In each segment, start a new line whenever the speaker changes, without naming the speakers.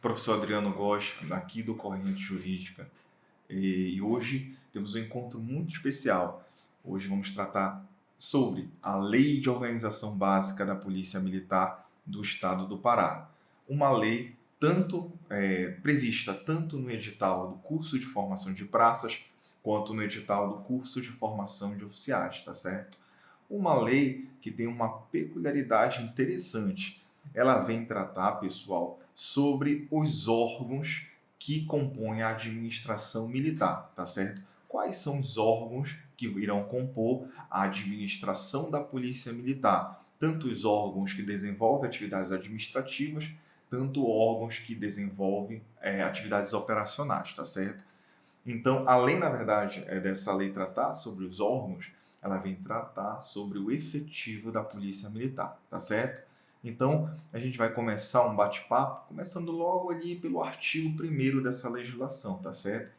Professor Adriano Góes, daqui do Corrente Jurídica. E hoje temos um encontro muito especial. Hoje vamos tratar sobre a Lei de Organização Básica da Polícia Militar do Estado do Pará. Uma lei prevista tanto no edital do curso de formação de praças, quanto no edital do curso de formação de oficiais, tá certo? Uma lei que tem uma peculiaridade interessante. Ela vem tratar, pessoal, sobre os órgãos que compõem a administração militar, tá certo? Quais são os órgãos que irão compor a administração da Polícia Militar? Tanto os órgãos que desenvolvem atividades administrativas, tanto órgãos que desenvolvem atividades operacionais, tá certo? Então, além, na verdade, dessa lei tratar sobre os órgãos, ela vem tratar sobre o efetivo da Polícia Militar, tá certo? Então, a gente vai começar um bate-papo, começando logo ali pelo artigo 1º dessa legislação, tá certo?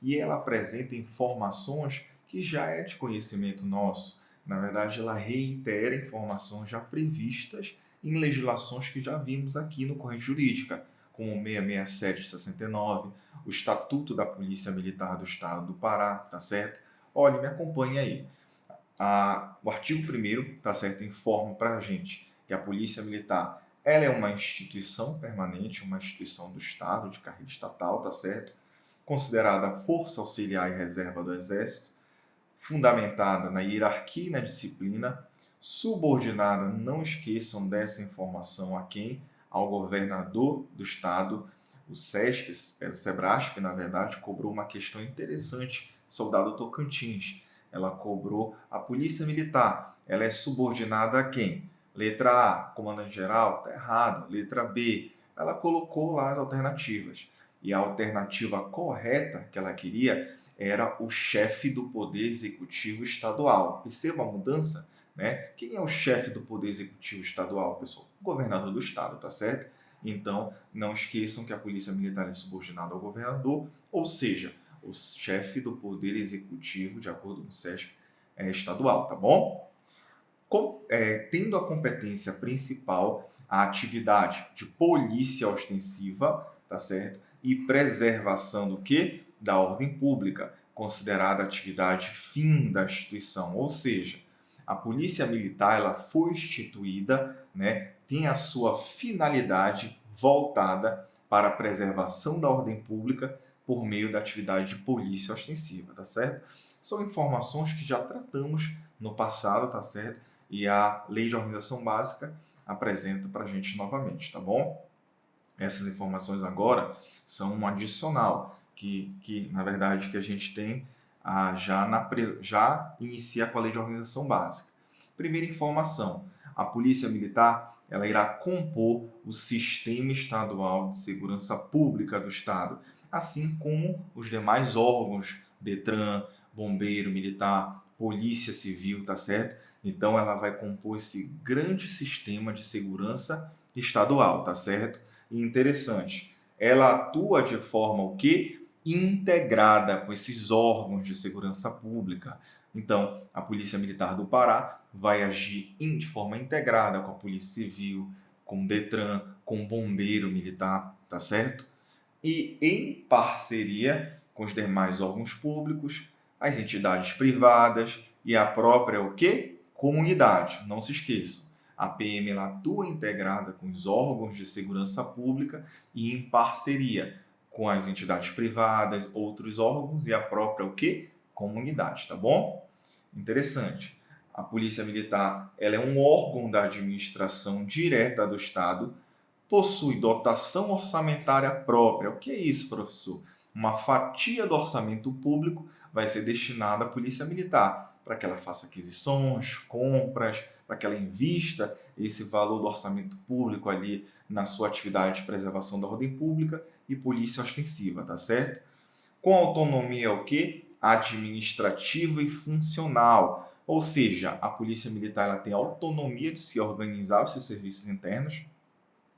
E ela apresenta informações que já é de conhecimento nosso. Na verdade, ela reitera informações já previstas em legislações que já vimos aqui no Corrente Jurídica, como 667 de 69, o Estatuto da Polícia Militar do Estado do Pará, tá certo? Olha, me acompanhe aí. O artigo 1º, tá certo, informa para a gente que a Polícia Militar ela é uma instituição permanente, uma instituição do Estado, de carreira estatal, tá certo? Considerada força auxiliar e reserva do Exército, fundamentada na hierarquia e na disciplina, subordinada, não esqueçam dessa informação a quem? Ao governador do Estado. O SESC, o SEBRASP, na verdade, cobrou uma questão interessante, soldado Tocantins. Ela cobrou a Polícia Militar. Ela é subordinada a quem? Letra A, comandante-geral, está errado. Letra B, ela colocou lá as alternativas. E a alternativa correta que ela queria era o chefe do Poder Executivo Estadual. Perceba a mudança, né? Quem é o chefe do Poder Executivo Estadual, pessoal? O governador do Estado, tá certo? Então, não esqueçam que a Polícia Militar é subordinada ao governador, ou seja, o chefe do Poder Executivo, de acordo com o SESC, é estadual, tá bom? Tendo a competência principal, a atividade de polícia ostensiva, tá certo? E preservação do quê? Da ordem pública, considerada atividade fim da instituição, ou seja, a Polícia Militar ela foi instituída, né, tem a sua finalidade voltada para a preservação da ordem pública por meio da atividade de polícia ostensiva, tá certo? São informações que já tratamos no passado, tá certo? E a Lei de Organização Básica apresenta para a gente novamente, tá bom? Essas informações agora são um adicional que na verdade, que a gente tem já inicia com a Lei de Organização Básica. Primeira informação, a Polícia Militar ela irá compor o Sistema Estadual de Segurança Pública do Estado, assim como os demais órgãos, DETRAN, Bombeiro Militar, Polícia Civil, tá certo? Então ela vai compor esse grande sistema de segurança estadual, tá certo? E interessante, ela atua de forma o quê? Integrada com esses órgãos de segurança pública. Então, a Polícia Militar do Pará vai agir de forma integrada com a Polícia Civil, com o DETRAN, com o Bombeiro Militar, tá certo? E em parceria com os demais órgãos públicos, as entidades privadas e a própria o quê? Comunidade. Não se esqueçam. A PM ela atua integrada com os órgãos de segurança pública e em parceria com as entidades privadas, outros órgãos e a própria o quê? Comunidade, tá bom? Interessante. A Polícia Militar ela é um órgão da administração direta do Estado, possui dotação orçamentária própria. O que é isso, professor? Uma fatia do orçamento público vai ser destinada à Polícia Militar, para que ela faça aquisições, compras, para que ela invista esse valor do orçamento público ali na sua atividade de preservação da ordem pública e polícia ostensiva, tá certo? Com autonomia o quê? Administrativa e funcional. Ou seja, a Polícia Militar ela tem autonomia de se organizar os seus serviços internos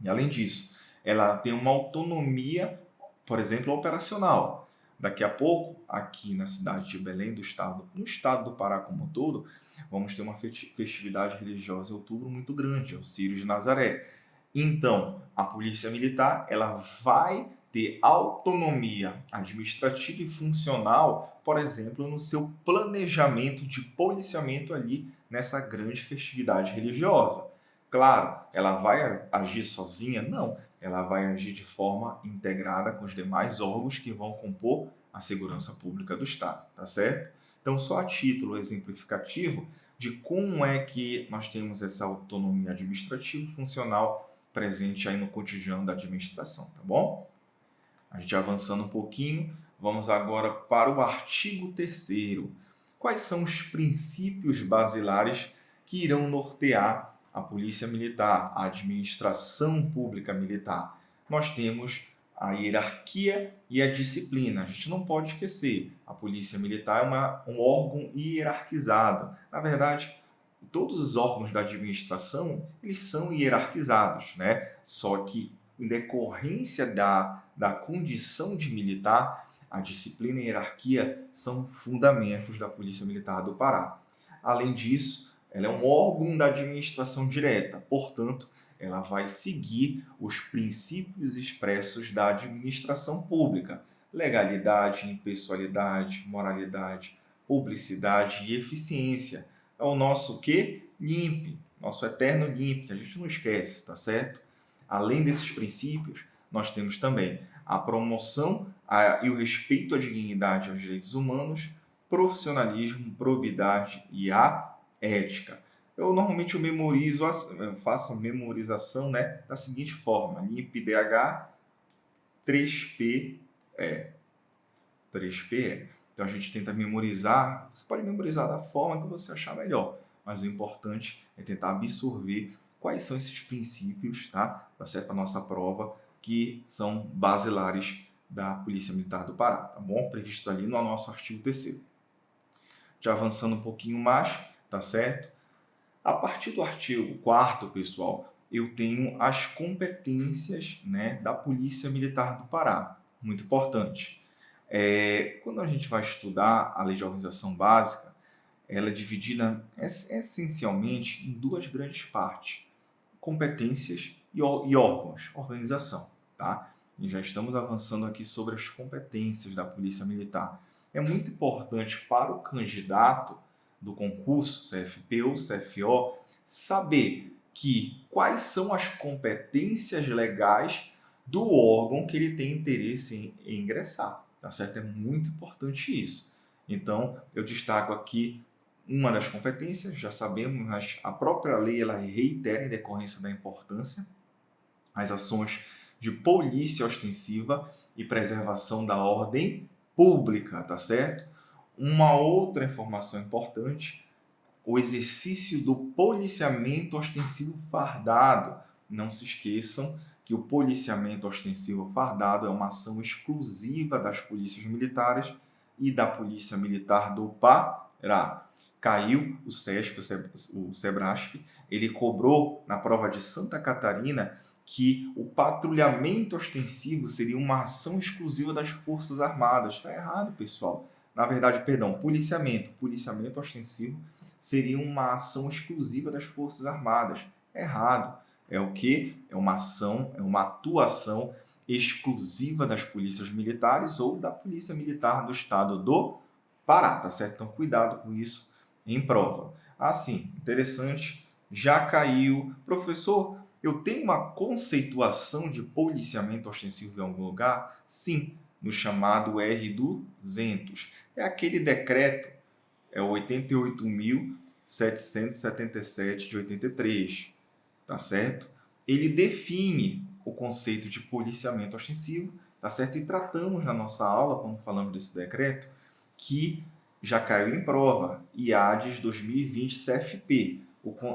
e, além disso, ela tem uma autonomia, por exemplo, operacional. Daqui a pouco, aqui na cidade de Belém do Estado, no estado do Pará como um todo, vamos ter uma festividade religiosa em outubro muito grande, é o Círio de Nazaré. Então, a Polícia Militar ela vai ter autonomia administrativa e funcional, por exemplo, no seu planejamento de policiamento ali nessa grande festividade religiosa. Claro, ela vai agir sozinha? Não, ela vai agir de forma integrada com os demais órgãos que vão compor a segurança pública do Estado, tá certo? Então, só a título exemplificativo de como é que nós temos essa autonomia administrativa e funcional presente aí no cotidiano da administração, tá bom? A gente avançando um pouquinho, vamos agora para o artigo 3º. Quais são os princípios basilares que irão nortear a Polícia Militar, a administração pública militar? Nós temos a hierarquia e a disciplina. A gente não pode esquecer, a Polícia Militar é um órgão hierarquizado. Na verdade, todos os órgãos da administração, eles são hierarquizados, né? Só que, em decorrência da condição de militar, a disciplina e a hierarquia são fundamentos da Polícia Militar do Pará. Além disso, ela é um órgão da administração direta, portanto, ela vai seguir os princípios expressos da administração pública: legalidade, impessoalidade, moralidade, publicidade e eficiência. É o nosso quê? LIMP, nosso eterno LIMP, que a gente não esquece, tá certo? Além desses princípios, nós temos também a promoção e o respeito à dignidade e aos direitos humanos, profissionalismo, probidade e a ética. Eu normalmente faço a memorização, né, da seguinte forma: LIMP-DH 3PE. 3PE. Então a gente tenta memorizar, você pode memorizar da forma que você achar melhor, mas o importante é tentar absorver quais são esses princípios, tá? Para certo a nossa prova, que são basilares da Polícia Militar do Pará, tá bom? Previsto ali no nosso artigo 3º. Já avançando um pouquinho mais, tá certo? A partir do artigo 4º, pessoal, eu tenho as competências, né, da Polícia Militar do Pará. Muito importante. Quando a gente vai estudar a Lei de Organização Básica, ela é dividida essencialmente em duas grandes partes: competências e órgãos, organização, tá? E já estamos avançando aqui sobre as competências da Polícia Militar. É muito importante para o candidato do concurso CFP ou CFO saber quais são as competências legais do órgão que ele tem interesse em ingressar, tá certo? É muito importante isso. Então, eu destaco aqui uma das competências, já sabemos, mas a própria lei ela reitera, em decorrência da importância, as ações de polícia ostensiva e preservação da ordem pública, tá certo? Uma outra informação importante: o exercício do policiamento ostensivo fardado. Não se esqueçam que o policiamento ostensivo fardado é uma ação exclusiva das polícias militares e da Polícia Militar do Pará. Caiu o SESP, o SEBRASP, ele cobrou na prova de Santa Catarina que o patrulhamento ostensivo seria uma ação exclusiva das Forças Armadas. Está errado, pessoal. Na verdade, policiamento ostensivo seria uma ação exclusiva das Forças Armadas. Errado. É o quê? É uma atuação exclusiva das polícias militares ou da Polícia Militar do Estado do Pará, tá certo? Então, cuidado com isso em prova. Assim, interessante, já caiu. Professor, eu tenho uma conceituação de policiamento ostensivo em algum lugar? Sim, no chamado R200. É aquele decreto, é o 88.777 de 83, tá certo? Ele define o conceito de policiamento ostensivo, tá certo? E tratamos na nossa aula, quando falamos desse decreto, que já caiu em prova, IADES 2020 CFP,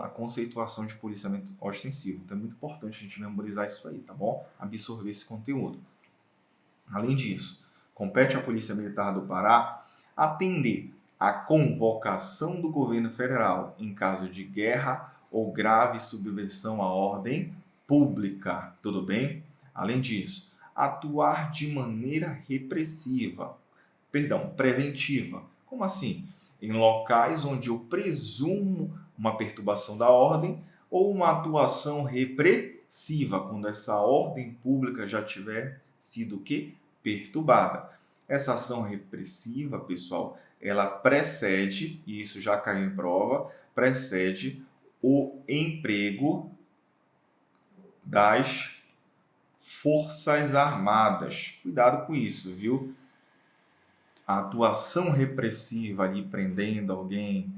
a conceituação de policiamento ostensivo. Então é muito importante a gente memorizar isso aí, tá bom? Absorver esse conteúdo. Além disso, compete à Polícia Militar do Pará atender à convocação do governo federal em caso de guerra ou grave subversão à ordem pública, tudo bem? Além disso, atuar de maneira preventiva. Como assim? Em locais onde eu presumo uma perturbação da ordem ou uma atuação repressiva. repressiva, quando essa ordem pública já tiver sido o quê? Perturbada. Essa ação repressiva, pessoal, ela precede, e isso já caiu em prova, precede o emprego das Forças Armadas. Cuidado com isso, viu? A atuação repressiva ali, prendendo alguém,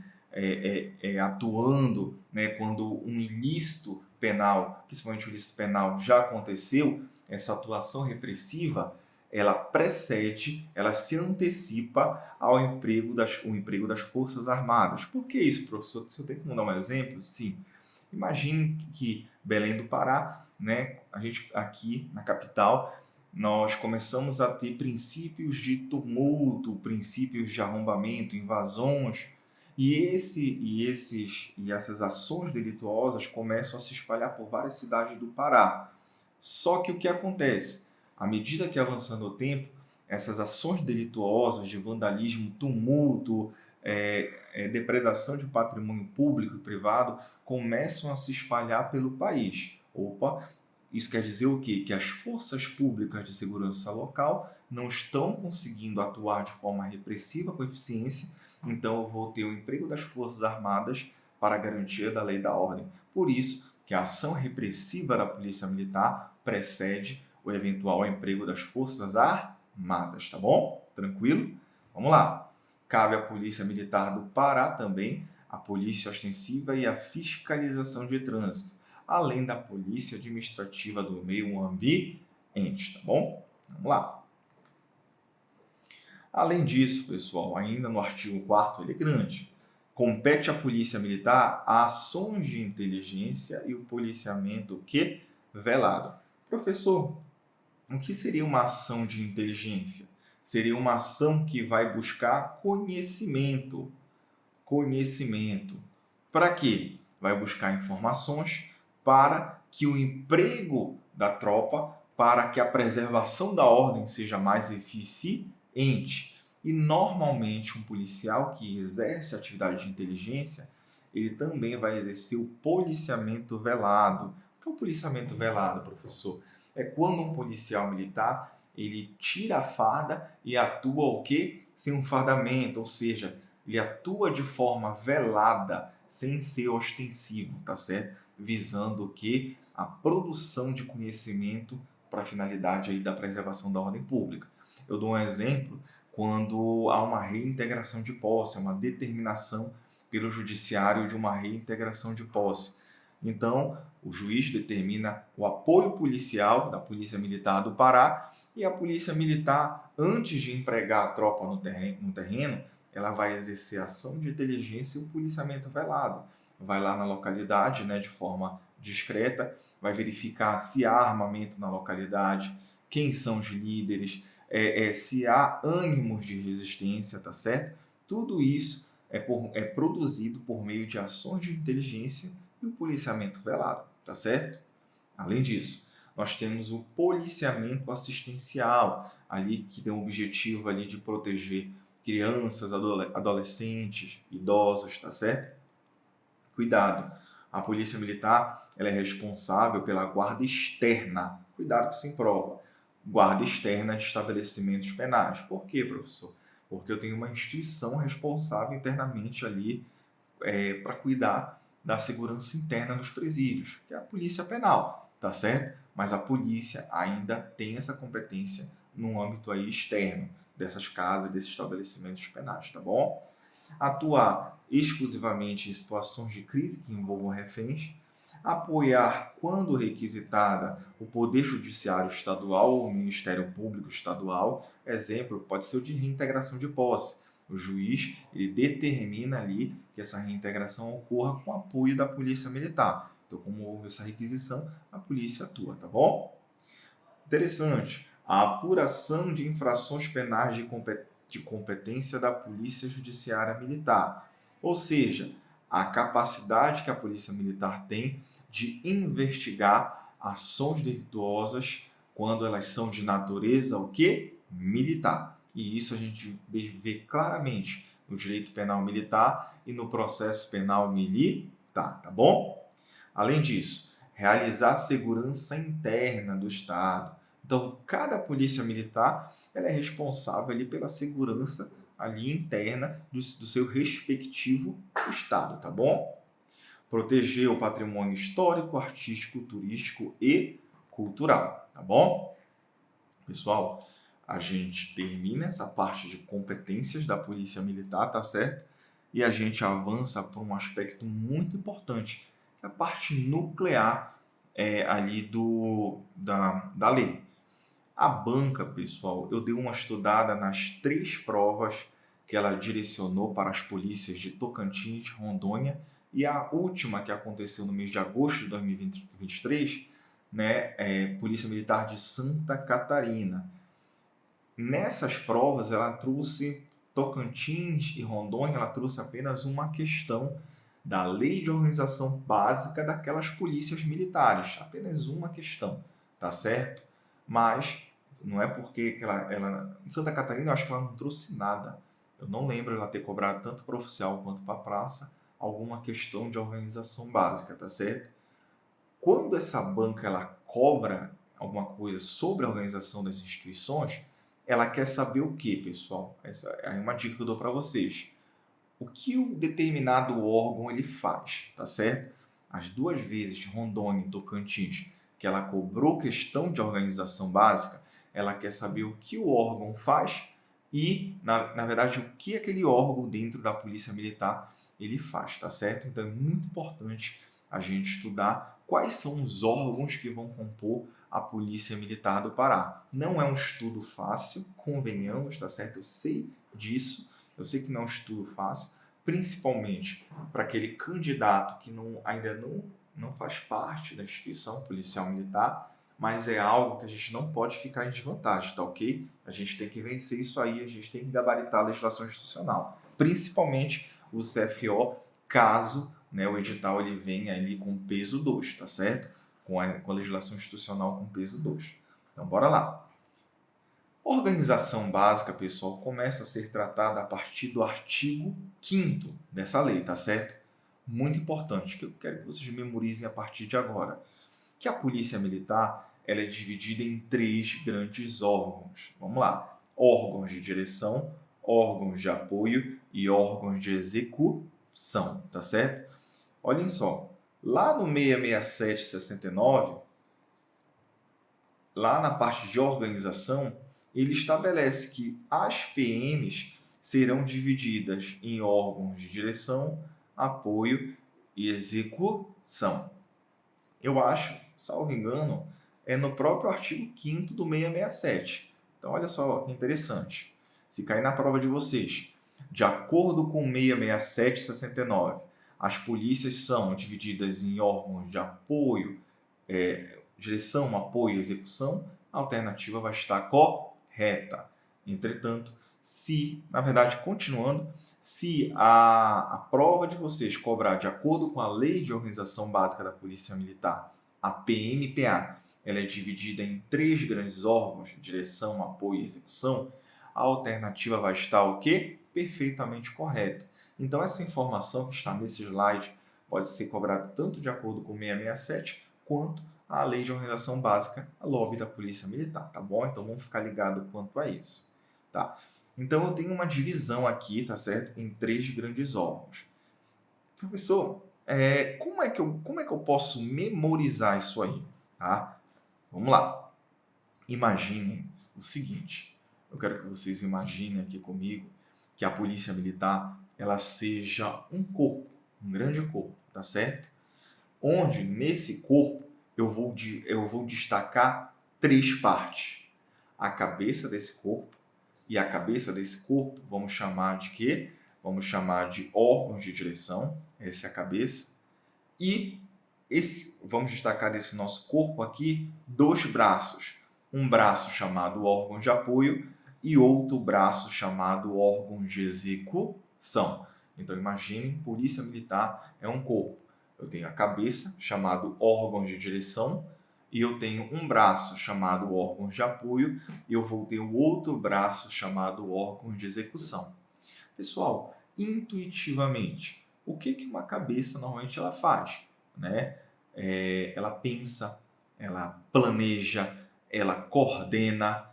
atuando, né, quando um ilícito penal, principalmente o ilícito penal, já aconteceu, essa atuação repressiva, ela precede, ela se antecipa ao emprego das Forças Armadas. Por que isso, professor? Se eu tenho que dar um exemplo? Sim. Imagine que Belém do Pará, né, a gente aqui na capital, nós começamos a ter princípios de tumulto, princípios de arrombamento, invasões, e essas ações delituosas começam a se espalhar por várias cidades do Pará. Só que o que acontece? À medida que avançando o tempo, essas ações delituosas de vandalismo, tumulto, depredação de patrimônio público e privado começam a se espalhar pelo país. Opa, isso quer dizer o quê? Que as forças públicas de segurança local não estão conseguindo atuar de forma repressiva com eficiência, então eu vou ter o emprego das Forças Armadas para a garantia da lei e da ordem. Por isso que a ação repressiva da Polícia Militar precede o eventual emprego das Forças Armadas, tá bom? Tranquilo? Vamos lá. Cabe à Polícia Militar do Pará também a polícia ostensiva e a fiscalização de trânsito, além da Polícia Administrativa do Meio Ambiente, tá bom? Vamos lá. Além disso, pessoal, ainda no artigo 4º, ele é grande. Compete à Polícia Militar a ações de inteligência e o policiamento que velado. Professor, o que seria uma ação de inteligência? Seria uma ação que vai buscar conhecimento. Conhecimento. Para quê? Vai buscar informações para que o emprego da tropa, para que a preservação da ordem seja mais eficiente. E normalmente um policial que exerce atividade de inteligência, ele também vai exercer o policiamento velado. O que é o policiamento velado, professor? É quando um policial militar, ele tira a farda e atua o quê? Sem um fardamento, ou seja, ele atua de forma velada, sem ser ostensivo, tá certo? Visando o quê? A produção de conhecimento para a finalidade aí da preservação da ordem pública. Eu dou um exemplo quando há uma reintegração de posse, uma determinação pelo judiciário de uma reintegração de posse. Então, o juiz determina o apoio policial da Polícia Militar do Pará e a Polícia Militar, antes de empregar a tropa no terreno, ela vai exercer ação de inteligência e o policiamento velado. Vai lá na localidade, né, de forma discreta, vai verificar se há armamento na localidade, quem são os líderes, se há ânimos de resistência, tá certo? Tudo isso é produzido por meio de ações de inteligência e o policiamento velado, tá certo? Além disso, nós temos o policiamento assistencial, ali que tem o objetivo ali de proteger crianças, adolescentes, idosos, tá certo? Cuidado, a polícia militar ela é responsável pela guarda externa. Cuidado que se prova. Guarda externa de estabelecimentos penais. Por quê, professor? Porque eu tenho uma instituição responsável internamente ali para cuidar da segurança interna dos presídios, que é a polícia penal, tá certo? Mas a polícia ainda tem essa competência no âmbito aí externo dessas casas, desses estabelecimentos penais, tá bom? Atuar exclusivamente em situações de crise que envolvam reféns, apoiar, quando requisitada, o Poder Judiciário Estadual ou o Ministério Público Estadual. Exemplo, pode ser o de reintegração de posse. O juiz ele determina ali que essa reintegração ocorra com apoio da Polícia Militar. Então, como houve essa requisição, a polícia atua, tá bom? Interessante. A apuração de infrações penais de competência da Polícia Judiciária Militar. Ou seja, a capacidade que a Polícia Militar tem de investigar ações delituosas quando elas são de natureza o quê? Militar. E isso a gente vê claramente no direito penal militar e no processo penal militar, tá bom? Além disso, realizar a segurança interna do Estado. Então, cada polícia militar ela é responsável ali pela segurança ali interna do seu respectivo Estado, tá bom? Proteger o patrimônio histórico, artístico, turístico e cultural, tá bom? Pessoal, a gente termina essa parte de competências da Polícia Militar, tá certo? E a gente avança para um aspecto muito importante, que é a parte nuclear ali da lei. A banca, pessoal, eu dei uma estudada nas 3 provas que ela direcionou para as polícias de Tocantins, Rondônia e a última que aconteceu no mês de agosto de 2023, né, Polícia Militar de Santa Catarina. Nessas provas, ela trouxe Tocantins e Rondônia, ela trouxe apenas uma questão da lei de organização básica daquelas polícias militares, apenas uma questão, tá certo? Mas não é porque em Santa Catarina eu acho que ela não trouxe nada. Eu não lembro ela ter cobrado tanto para oficial quanto para praça alguma questão de organização básica, tá certo? Quando essa banca ela cobra alguma coisa sobre a organização das instituições, ela quer saber o que, pessoal? Essa é uma dica que eu dou para vocês. O que o determinado órgão ele faz, tá certo? As 2 vezes Rondônia e Tocantins que ela cobrou questão de organização básica, ela quer saber o que o órgão faz e, na verdade, o que aquele órgão dentro da Polícia Militar ele faz, tá certo? Então é muito importante a gente estudar quais são os órgãos que vão compor a Polícia Militar do Pará. Não é um estudo fácil, convenhamos, tá certo? Eu sei disso, eu sei que não é um estudo fácil, principalmente para aquele candidato que ainda não faz parte da instituição policial militar, mas é algo que a gente não pode ficar em desvantagem, tá ok? A gente tem que vencer isso aí, a gente tem que gabaritar a legislação institucional, principalmente o CFO, caso, né, o edital ele venha ali com peso 2, tá certo? Com a legislação institucional com peso 2. Então, bora lá. Organização básica, pessoal, começa a ser tratada a partir do artigo 5º dessa lei, tá certo? Muito importante, que eu quero que vocês memorizem a partir de agora. Que a Polícia Militar ela é dividida em 3 grandes órgãos. Vamos lá. Órgãos de direção, órgãos de apoio e órgãos de execução, tá certo? Olhem só, lá no 667 69, lá na parte de organização, ele estabelece que as PMs serão divididas em órgãos de direção, apoio e execução. Eu acho, salvo engano, é no próprio artigo 5º do 667. Então, olha só que interessante. Se cair na prova de vocês, de acordo com 667/69, as polícias são divididas em órgãos de apoio, direção, apoio e execução, a alternativa vai estar correta. Entretanto, na verdade, continuando, se a prova de vocês cobrar de acordo com a Lei de Organização Básica da Polícia Militar, a PMPA, ela é dividida em 3 grandes órgãos, direção, apoio e execução, a alternativa vai estar o quê? Perfeitamente correta. Então, essa informação que está nesse slide pode ser cobrada tanto de acordo com o 667 quanto a Lei de Organização Básica, a LOB da Polícia Militar, tá bom? Então, vamos ficar ligado quanto a isso, tá? Então, eu tenho uma divisão aqui, tá certo? Em 3 grandes órgãos. Professor, como é que eu posso memorizar isso aí, tá? Vamos lá. Imaginem o seguinte. Eu quero que vocês imaginem aqui comigo que a Polícia Militar ela seja um corpo, um grande corpo, tá certo? Onde nesse corpo eu vou destacar 3 partes. A cabeça desse corpo, e a cabeça desse corpo vamos chamar de quê? Vamos chamar de órgãos de direção, essa é a cabeça. E vamos destacar desse nosso corpo aqui 2 braços. Um braço chamado órgão de apoio e outro braço chamado órgão de execução. Então imaginem, Polícia Militar é um corpo. Eu tenho a cabeça, chamado órgão de direção, e eu tenho um braço chamado órgão de apoio, e eu vou ter o outro braço chamado órgão de execução. Pessoal, intuitivamente, o que uma cabeça normalmente ela faz, né? ela pensa, ela planeja, ela coordena,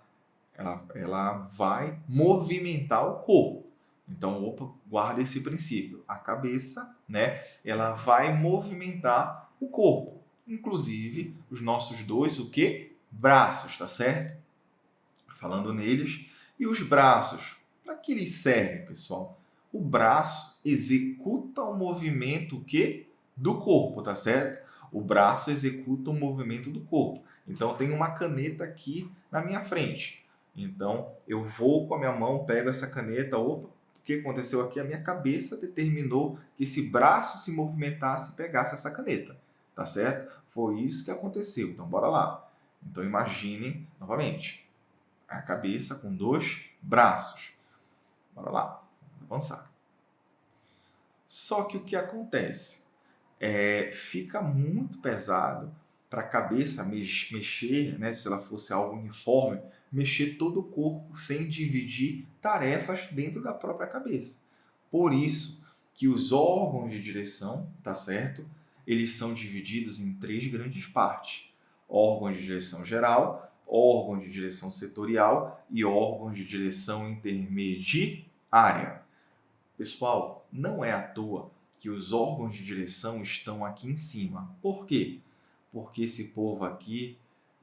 ela vai movimentar o corpo. Então, opa, guarda esse princípio. A cabeça, né, ela vai movimentar o corpo. Inclusive, os nossos dois, o quê? Braços, tá certo? Falando neles. E os braços, para que eles servem, pessoal? O braço executa o movimento que do corpo, tá certo? O braço executa o movimento do corpo. Então, eu tenho uma caneta aqui na minha frente. Então, eu vou com a minha mão, pego essa caneta, opa, o que aconteceu aqui? A minha cabeça determinou que esse braço se movimentasse e pegasse essa caneta, tá certo? Foi isso que aconteceu. Então, bora lá. Então, imaginem novamente a cabeça com dois braços. Bora lá, vamos avançar. Só que o que acontece? Fica muito pesado para a cabeça mexer, né, se ela fosse algo uniforme, mexer todo o corpo sem dividir tarefas dentro da própria cabeça. Por isso que os órgãos de direção, tá certo? Eles são divididos em três grandes partes: órgãos de direção geral, órgãos de direção setorial e órgãos de direção intermediária. Pessoal, não é à toa que os órgãos de direção estão aqui em cima. Por quê? Porque esse povo aqui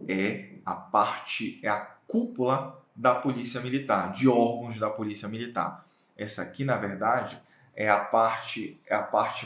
é a cúpula da Polícia Militar, de órgãos da Polícia Militar. Essa aqui, na verdade, é a parte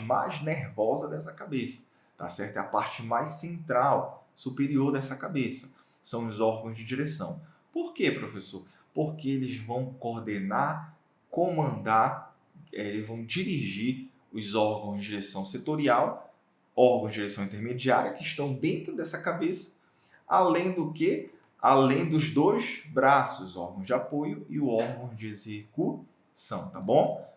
mais nervosa dessa cabeça, tá certo? É a parte mais central, superior dessa cabeça. São os órgãos de direção. Por quê, professor? Porque eles vão coordenar, comandar, eles vão dirigir os órgãos de direção setorial, órgãos de direção intermediária que estão dentro dessa cabeça, além do que? Além dos dois braços, órgãos de apoio e o órgão de execução, tá bom?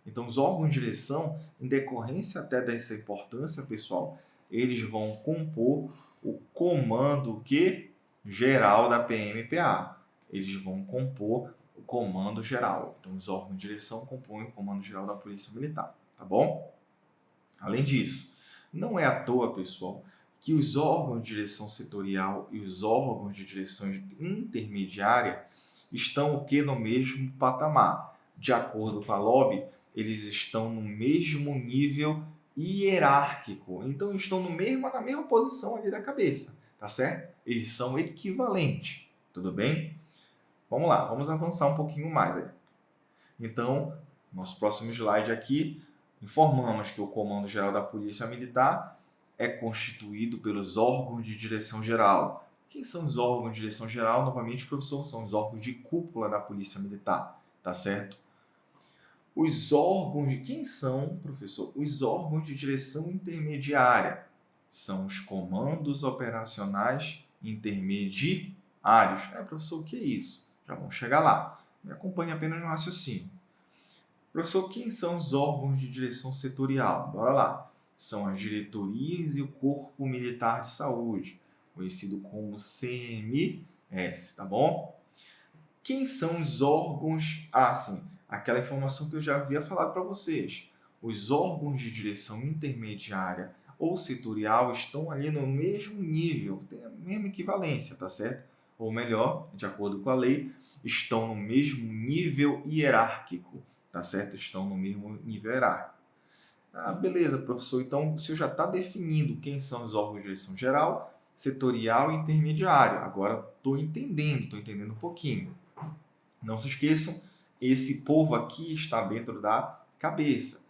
Então os órgãos de direção, em decorrência até dessa importância, pessoal, eles vão compor o comando que geral da PMPA. Eles vão compor o comando geral. Então os órgãos de direção compõem o comando geral da Polícia Militar, tá bom? Além disso, não é à toa, pessoal, que os órgãos de direção setorial e os órgãos de direção intermediária estão o que no mesmo patamar. De acordo com a LOB, eles estão no mesmo nível hierárquico. Então, estão na mesma posição ali da cabeça, tá certo? Eles são equivalentes, tudo bem? Vamos lá, vamos avançar um pouquinho mais aí. Então, nosso próximo slide aqui, informamos que o Comando Geral da Polícia Militar é constituído pelos órgãos de direção geral. Quem são os órgãos de direção geral? Novamente, professor, são os órgãos de cúpula da Polícia Militar, tá certo? Quem são, professor? Os órgãos de direção intermediária. São os comandos operacionais intermediários. Professor, o que é isso? Já vamos chegar lá. Me acompanhe apenas no raciocínio. Professor, quem são os órgãos de direção setorial? Bora lá. São as diretorias e o Corpo Militar de Saúde, conhecido como CMS, tá bom? Quem são os órgãos? Sim, aquela informação que eu já havia falado para vocês. Os órgãos de direção intermediária ou setorial estão ali no mesmo nível, tem a mesma equivalência, tá certo? Ou melhor, de acordo com a lei, estão no mesmo nível hierárquico, tá certo? Estão no mesmo nível hierárquico. Beleza, professor. Então, o senhor já está definindo quem são os órgãos de direção geral, setorial e intermediário. Agora, estou entendendo um pouquinho. Não se esqueçam, esse povo aqui está dentro da cabeça.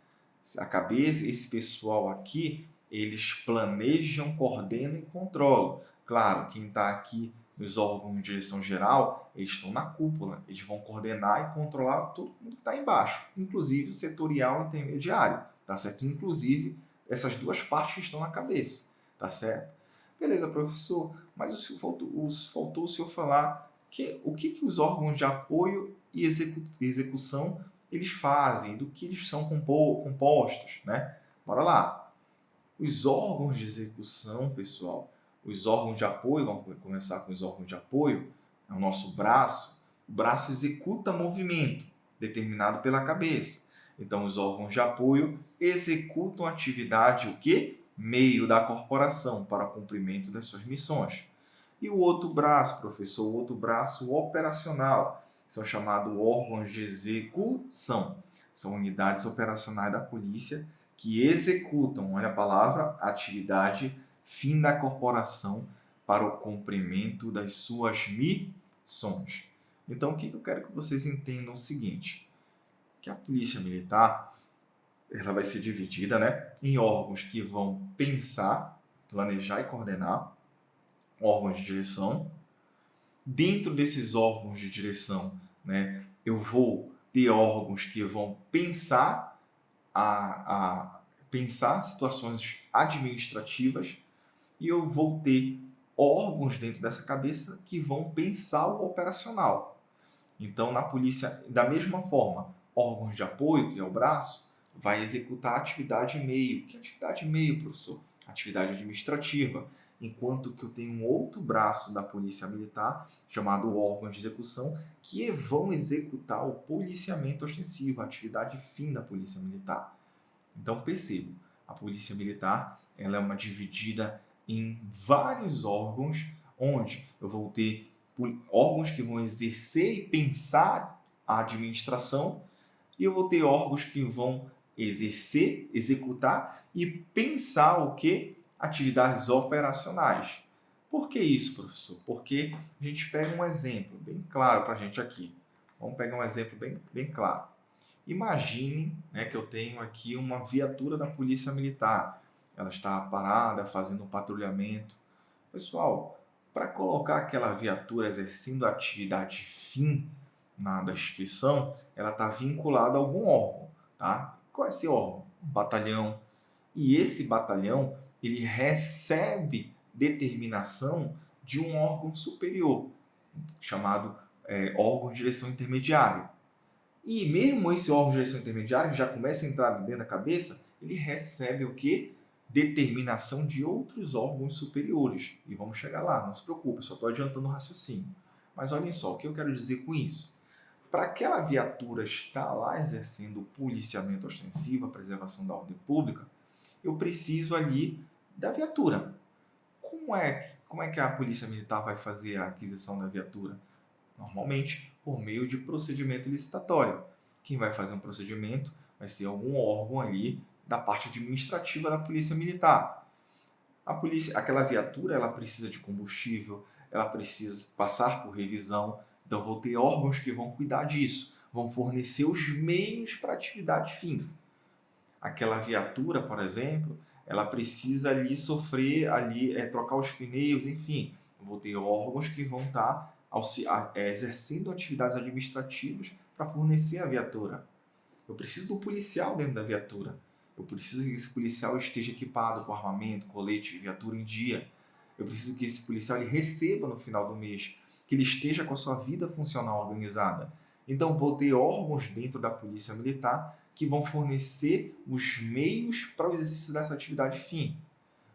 A cabeça, esse pessoal aqui, eles planejam, coordenam e controlam. Claro, quem está aqui nos órgãos de direção geral, eles estão na cúpula. Eles vão coordenar e controlar todo mundo que está embaixo, inclusive o setorial e intermediário, tá certo? Inclusive, essas duas partes que estão na cabeça, tá certo? Beleza, professor, mas faltou o senhor falar o que os órgãos de apoio e execução eles fazem, do que eles são compostos, né? Bora lá. Os órgãos de execução, pessoal, os órgãos de apoio, vamos começar com os órgãos de apoio, é o nosso braço. O braço executa movimento determinado pela cabeça. Então, os órgãos de apoio executam atividade o quê? meio da corporação para o cumprimento das suas missões. E o outro braço, professor, o outro braço operacional, são chamados órgãos de execução. São unidades operacionais da polícia que executam, olha a palavra, atividade fim da corporação para o cumprimento das suas missões. Então, o que eu quero que vocês entendam é o seguinte, que a polícia militar ela vai ser dividida, né, em órgãos que vão pensar, planejar e coordenar, órgãos de direção. Dentro desses órgãos de direção, né, eu vou ter órgãos que vão pensar pensar situações administrativas e eu vou ter órgãos dentro dessa cabeça que vão pensar o operacional. Então, na polícia, da mesma forma, órgãos de apoio, que é o braço, vai executar atividade meio. Que atividade meio, professor? Atividade administrativa. Enquanto que eu tenho um outro braço da polícia militar, chamado órgão de execução, que vão executar o policiamento ostensivo, a atividade fim da polícia militar. Então, percebo, a polícia militar ela é uma dividida em vários órgãos, onde eu vou ter órgãos que vão exercer e pensar a administração, e eu vou ter órgãos que vão exercer, executar e pensar o que? Atividades operacionais. Por que isso, professor? Porque a gente pega um exemplo bem claro para a gente aqui. Vamos pegar um exemplo bem claro. Imagine, né, que eu tenho aqui uma viatura da Polícia Militar. Ela está parada, fazendo um patrulhamento. Pessoal, para colocar aquela viatura exercendo a atividade fim da instituição, ela está vinculada a algum órgão. Tá? Qual é esse órgão? Um batalhão. E esse batalhão ele recebe determinação de um órgão superior, chamado órgão de direção intermediário. E mesmo esse órgão de direção intermediário, que já começa a entrar dentro da cabeça, ele recebe o quê? Determinação de outros órgãos superiores. E vamos chegar lá, não se preocupe, só estou adiantando o raciocínio. Mas olhem só, o que eu quero dizer com isso? Para aquela viatura estar lá exercendo o policiamento ostensivo, a preservação da ordem pública, eu preciso ali da viatura. Como é que a polícia militar vai fazer a aquisição da viatura? Normalmente por meio de procedimento licitatório. Quem vai fazer um procedimento vai ser algum órgão ali da parte administrativa da Polícia Militar. A polícia, aquela viatura, ela precisa de combustível, ela precisa passar por revisão, então vou ter órgãos que vão cuidar disso, vão fornecer os meios para a atividade fim. Aquela viatura, por exemplo, ela precisa ali sofrer, trocar os pneus, enfim, vou ter órgãos que vão estar exercendo atividades administrativas para fornecer a viatura. Eu preciso do policial dentro da viatura. Eu preciso que esse policial esteja equipado com armamento, colete, viatura em dia. Eu preciso que esse policial ele receba no final do mês, que ele esteja com a sua vida funcional organizada. Então, vou ter órgãos dentro da Polícia Militar que vão fornecer os meios para o exercício dessa atividade fim.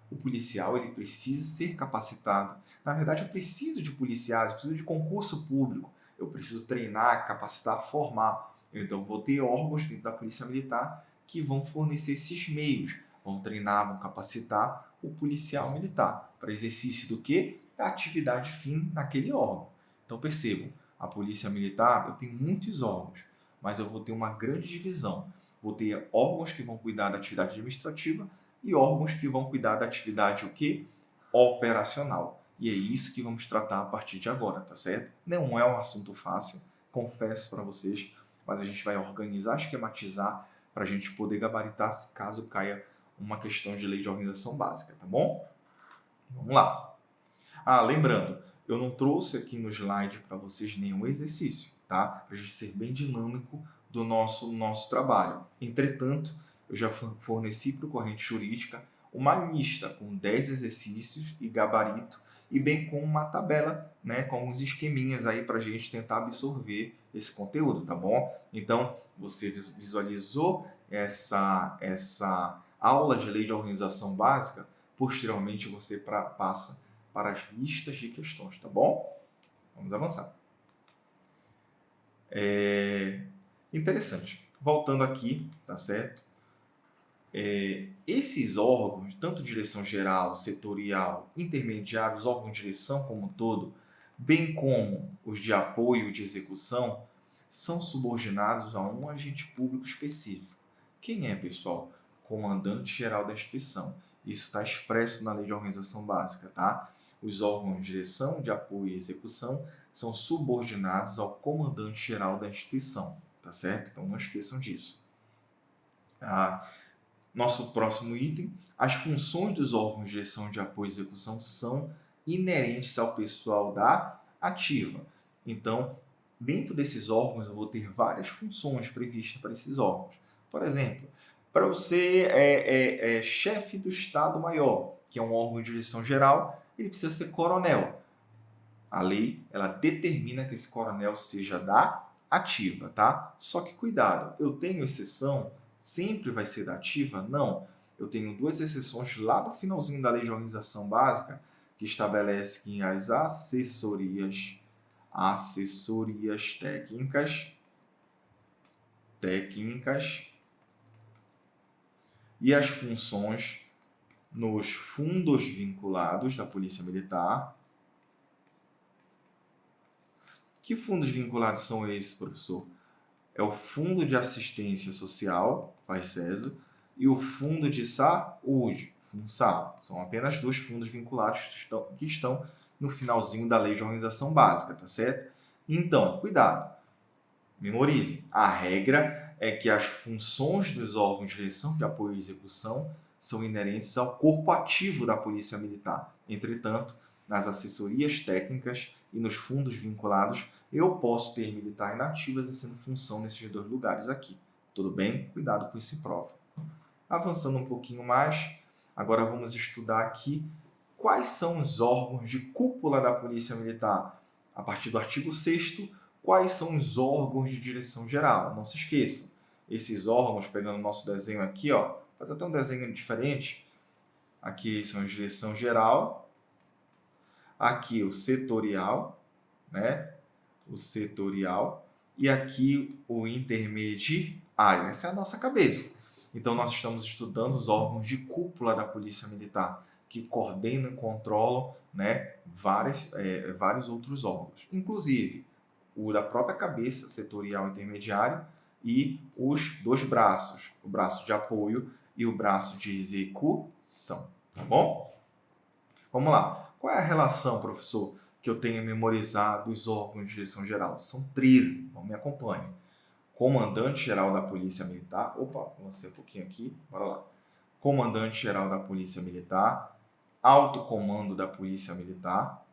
O policial ele precisa ser capacitado. Na verdade, eu preciso de policiais, eu preciso de concurso público, eu preciso treinar, capacitar, formar. Então, vou ter órgãos dentro da Polícia Militar que vão fornecer esses meios, vão treinar, vão capacitar o policial militar para exercício do quê? Da atividade fim naquele órgão. Então, percebam, a Polícia Militar, eu tenho muitos órgãos, mas eu vou ter uma grande divisão. Vou ter órgãos que vão cuidar da atividade administrativa e órgãos que vão cuidar da atividade o quê? Operacional. E é isso que vamos tratar a partir de agora, tá certo? Não é um assunto fácil, confesso para vocês, mas a gente vai organizar, esquematizar para a gente poder gabaritar caso caia uma questão de lei de organização básica, tá bom? Vamos lá. Lembrando, eu não trouxe aqui no slide para vocês nenhum exercício, tá? Para a gente ser bem dinâmico do nosso trabalho. Entretanto, eu já forneci para o Corrente Jurídica uma lista com 10 exercícios e gabarito, e bem com uma tabela, né, com uns esqueminhas aí para a gente tentar absorver esse conteúdo, tá bom? Então, você visualizou essa aula de lei de organização básica, posteriormente você passa para as listas de questões, tá bom? Vamos avançar. Interessante. Voltando aqui, tá certo? Esses órgãos, tanto direção geral, setorial, intermediários, órgãos de direção como um todo, bem como os de apoio e de execução, são subordinados a um agente público específico. Quem é, pessoal? Comandante-geral da instituição. Isso está expresso na Lei de Organização Básica, tá? Os órgãos de direção, de apoio e execução são subordinados ao comandante-geral da instituição, tá certo? Então não esqueçam disso. Nosso próximo item, as funções dos órgãos de direção, de apoio e execução são inerentes ao pessoal da ativa. Então, dentro desses órgãos, eu vou ter várias funções previstas para esses órgãos. Por exemplo, para você chefe do Estado-Maior, que é um órgão de direção geral, ele precisa ser coronel. A lei, ela determina que esse coronel seja da ativa, tá? Só que cuidado, eu tenho exceção, sempre vai ser da ativa? Não. Eu tenho duas exceções lá no finalzinho da Lei de Organização Básica, que estabelece que as assessorias técnicas e as funções nos fundos vinculados da Polícia Militar. Que fundos vinculados são esses, professor? É o Fundo de Assistência Social, FASESO, e o Fundo de Saúde, FUNSAL. São apenas dois fundos vinculados que estão no finalzinho da Lei de Organização Básica, tá certo? Então, cuidado. Memorize. A regra é que as funções dos órgãos de direção, de apoio e execução são inerentes ao corpo ativo da Polícia Militar. Entretanto, nas assessorias técnicas e nos fundos vinculados, eu posso ter militar inativas exercendo função nesses dois lugares aqui. Tudo bem? Cuidado com isso em prova. Avançando um pouquinho mais, agora vamos estudar aqui quais são os órgãos de cúpula da Polícia Militar. A partir do artigo 6º, quais são os órgãos de direção geral? Não se esqueçam, esses órgãos, pegando o nosso desenho aqui, ó, faz até um desenho diferente. Aqui são a direção geral, aqui o setorial, né? O setorial, e aqui o intermediário. Essa é a nossa cabeça. Então, nós estamos estudando os órgãos de cúpula da Polícia Militar, que coordenam e controlam, né, vários outros órgãos, inclusive o da própria cabeça, setorial intermediário, e os dois braços, o braço de apoio e o braço de execução. Tá bom? Vamos lá. Qual é a relação, professor, que eu tenho memorizado dos órgãos de direção geral? São 13. Então, me acompanhe. Comandante-geral da Polícia Militar. Opa, avancei um pouquinho aqui. Bora lá. Comandante-geral da Polícia Militar. Alto Comando da Polícia Militar.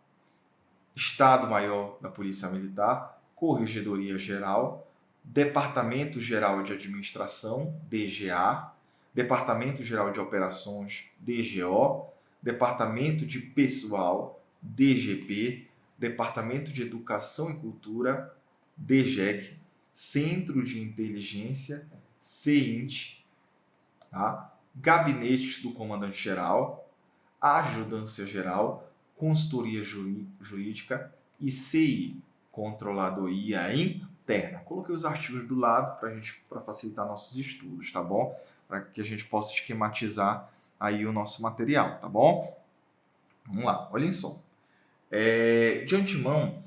Estado-Maior da Polícia Militar. Corregedoria Geral. Departamento Geral de Administração, DGA. Departamento Geral de Operações, DGO. Departamento de Pessoal, DGP, Departamento de Educação e Cultura, DGEC, Centro de Inteligência, CEINT, tá? Gabinetes do Comandante-Geral, Ajudância Geral, Consultoria Jurídica e CI, Controladoria Interna. Coloquei os artigos do lado para facilitar nossos estudos, tá bom? Para que a gente possa esquematizar aí o nosso material, tá bom? Vamos lá, olhem só. De antemão,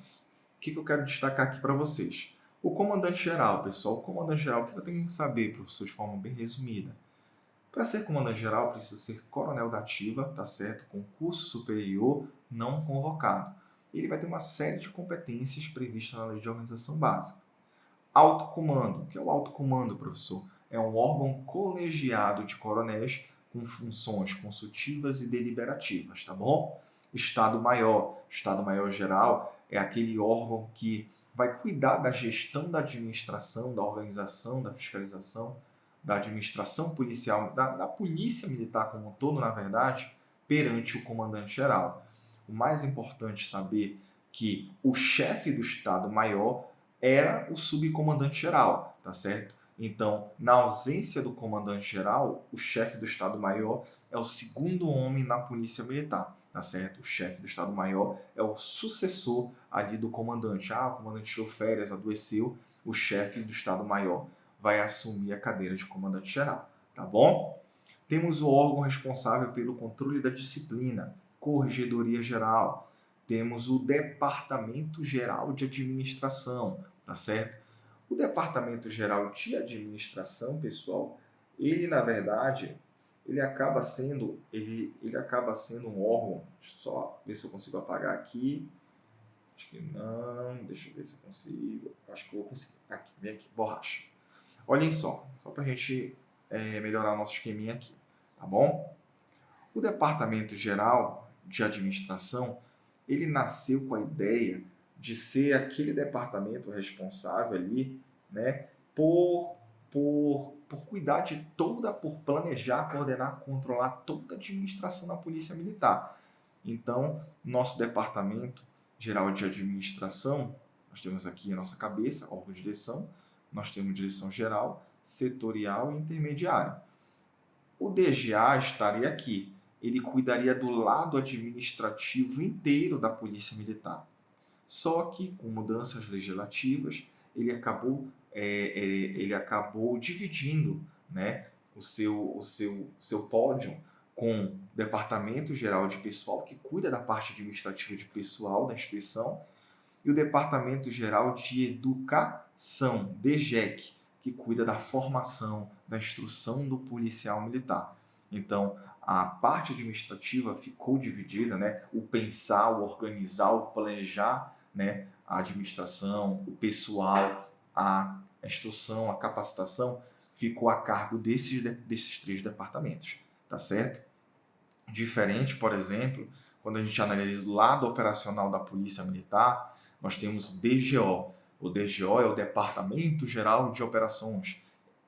o que eu quero destacar aqui para vocês? O comandante-geral, pessoal. O comandante-geral, o que eu tenho que saber, professor, de forma bem resumida? Para ser comandante-geral, precisa ser coronel da ativa, tá certo? Concurso superior não convocado. Ele vai ter uma série de competências previstas na Lei de Organização Básica. Alto comando. O que é o alto comando, professor? É um órgão colegiado de coronéis com funções consultivas e deliberativas, tá bom? Estado-Maior. Estado-Maior geral é aquele órgão que vai cuidar da gestão da administração, da organização, da fiscalização, da administração policial, da polícia militar como um todo, na verdade, perante o comandante-geral. O mais importante é saber que o chefe do Estado-Maior era o subcomandante-geral, tá certo? Então, na ausência do comandante-geral, o chefe do Estado-Maior é o segundo homem na Polícia Militar, tá certo? O chefe do Estado-Maior é o sucessor ali do comandante. O comandante tirou férias, adoeceu, o chefe do Estado-Maior vai assumir a cadeira de comandante-geral, tá bom? Temos o órgão responsável pelo controle da disciplina, Corregedoria Geral. Temos o Departamento Geral de Administração, tá certo? O Departamento Geral de Administração, pessoal, ele na verdade, ele acaba sendo um órgão. Deixa eu só ver se eu consigo apagar aqui. Acho que não, deixa eu ver se eu consigo. Acho que eu vou conseguir. Aqui, vem aqui, borracha. Olhem só para a gente melhorar o nosso esqueminha aqui, tá bom? O Departamento Geral de Administração, ele nasceu com a ideia de ser aquele departamento responsável ali, né, por cuidar de toda, por planejar, coordenar, controlar toda a administração da Polícia Militar. Então, nosso Departamento Geral de Administração, nós temos aqui a nossa cabeça, órgão de direção, nós temos direção geral, setorial e intermediário. O DGA estaria aqui, ele cuidaria do lado administrativo inteiro da Polícia Militar. Só que, com mudanças legislativas, ele acabou dividindo, né, o seu pódio com o Departamento Geral de Pessoal, que cuida da parte administrativa de pessoal da instituição, e o Departamento Geral de Educação, DGEC, que cuida da formação, da instrução do policial militar. Então, a parte administrativa ficou dividida, né? O pensar, o organizar, o planejar, né? A administração, o pessoal, a instrução, a capacitação, ficou a cargo desses 3 departamentos, tá certo? Diferente, por exemplo, quando a gente analisa do lado operacional da Polícia Militar, nós temos o DGO. O DGO é o Departamento Geral de Operações.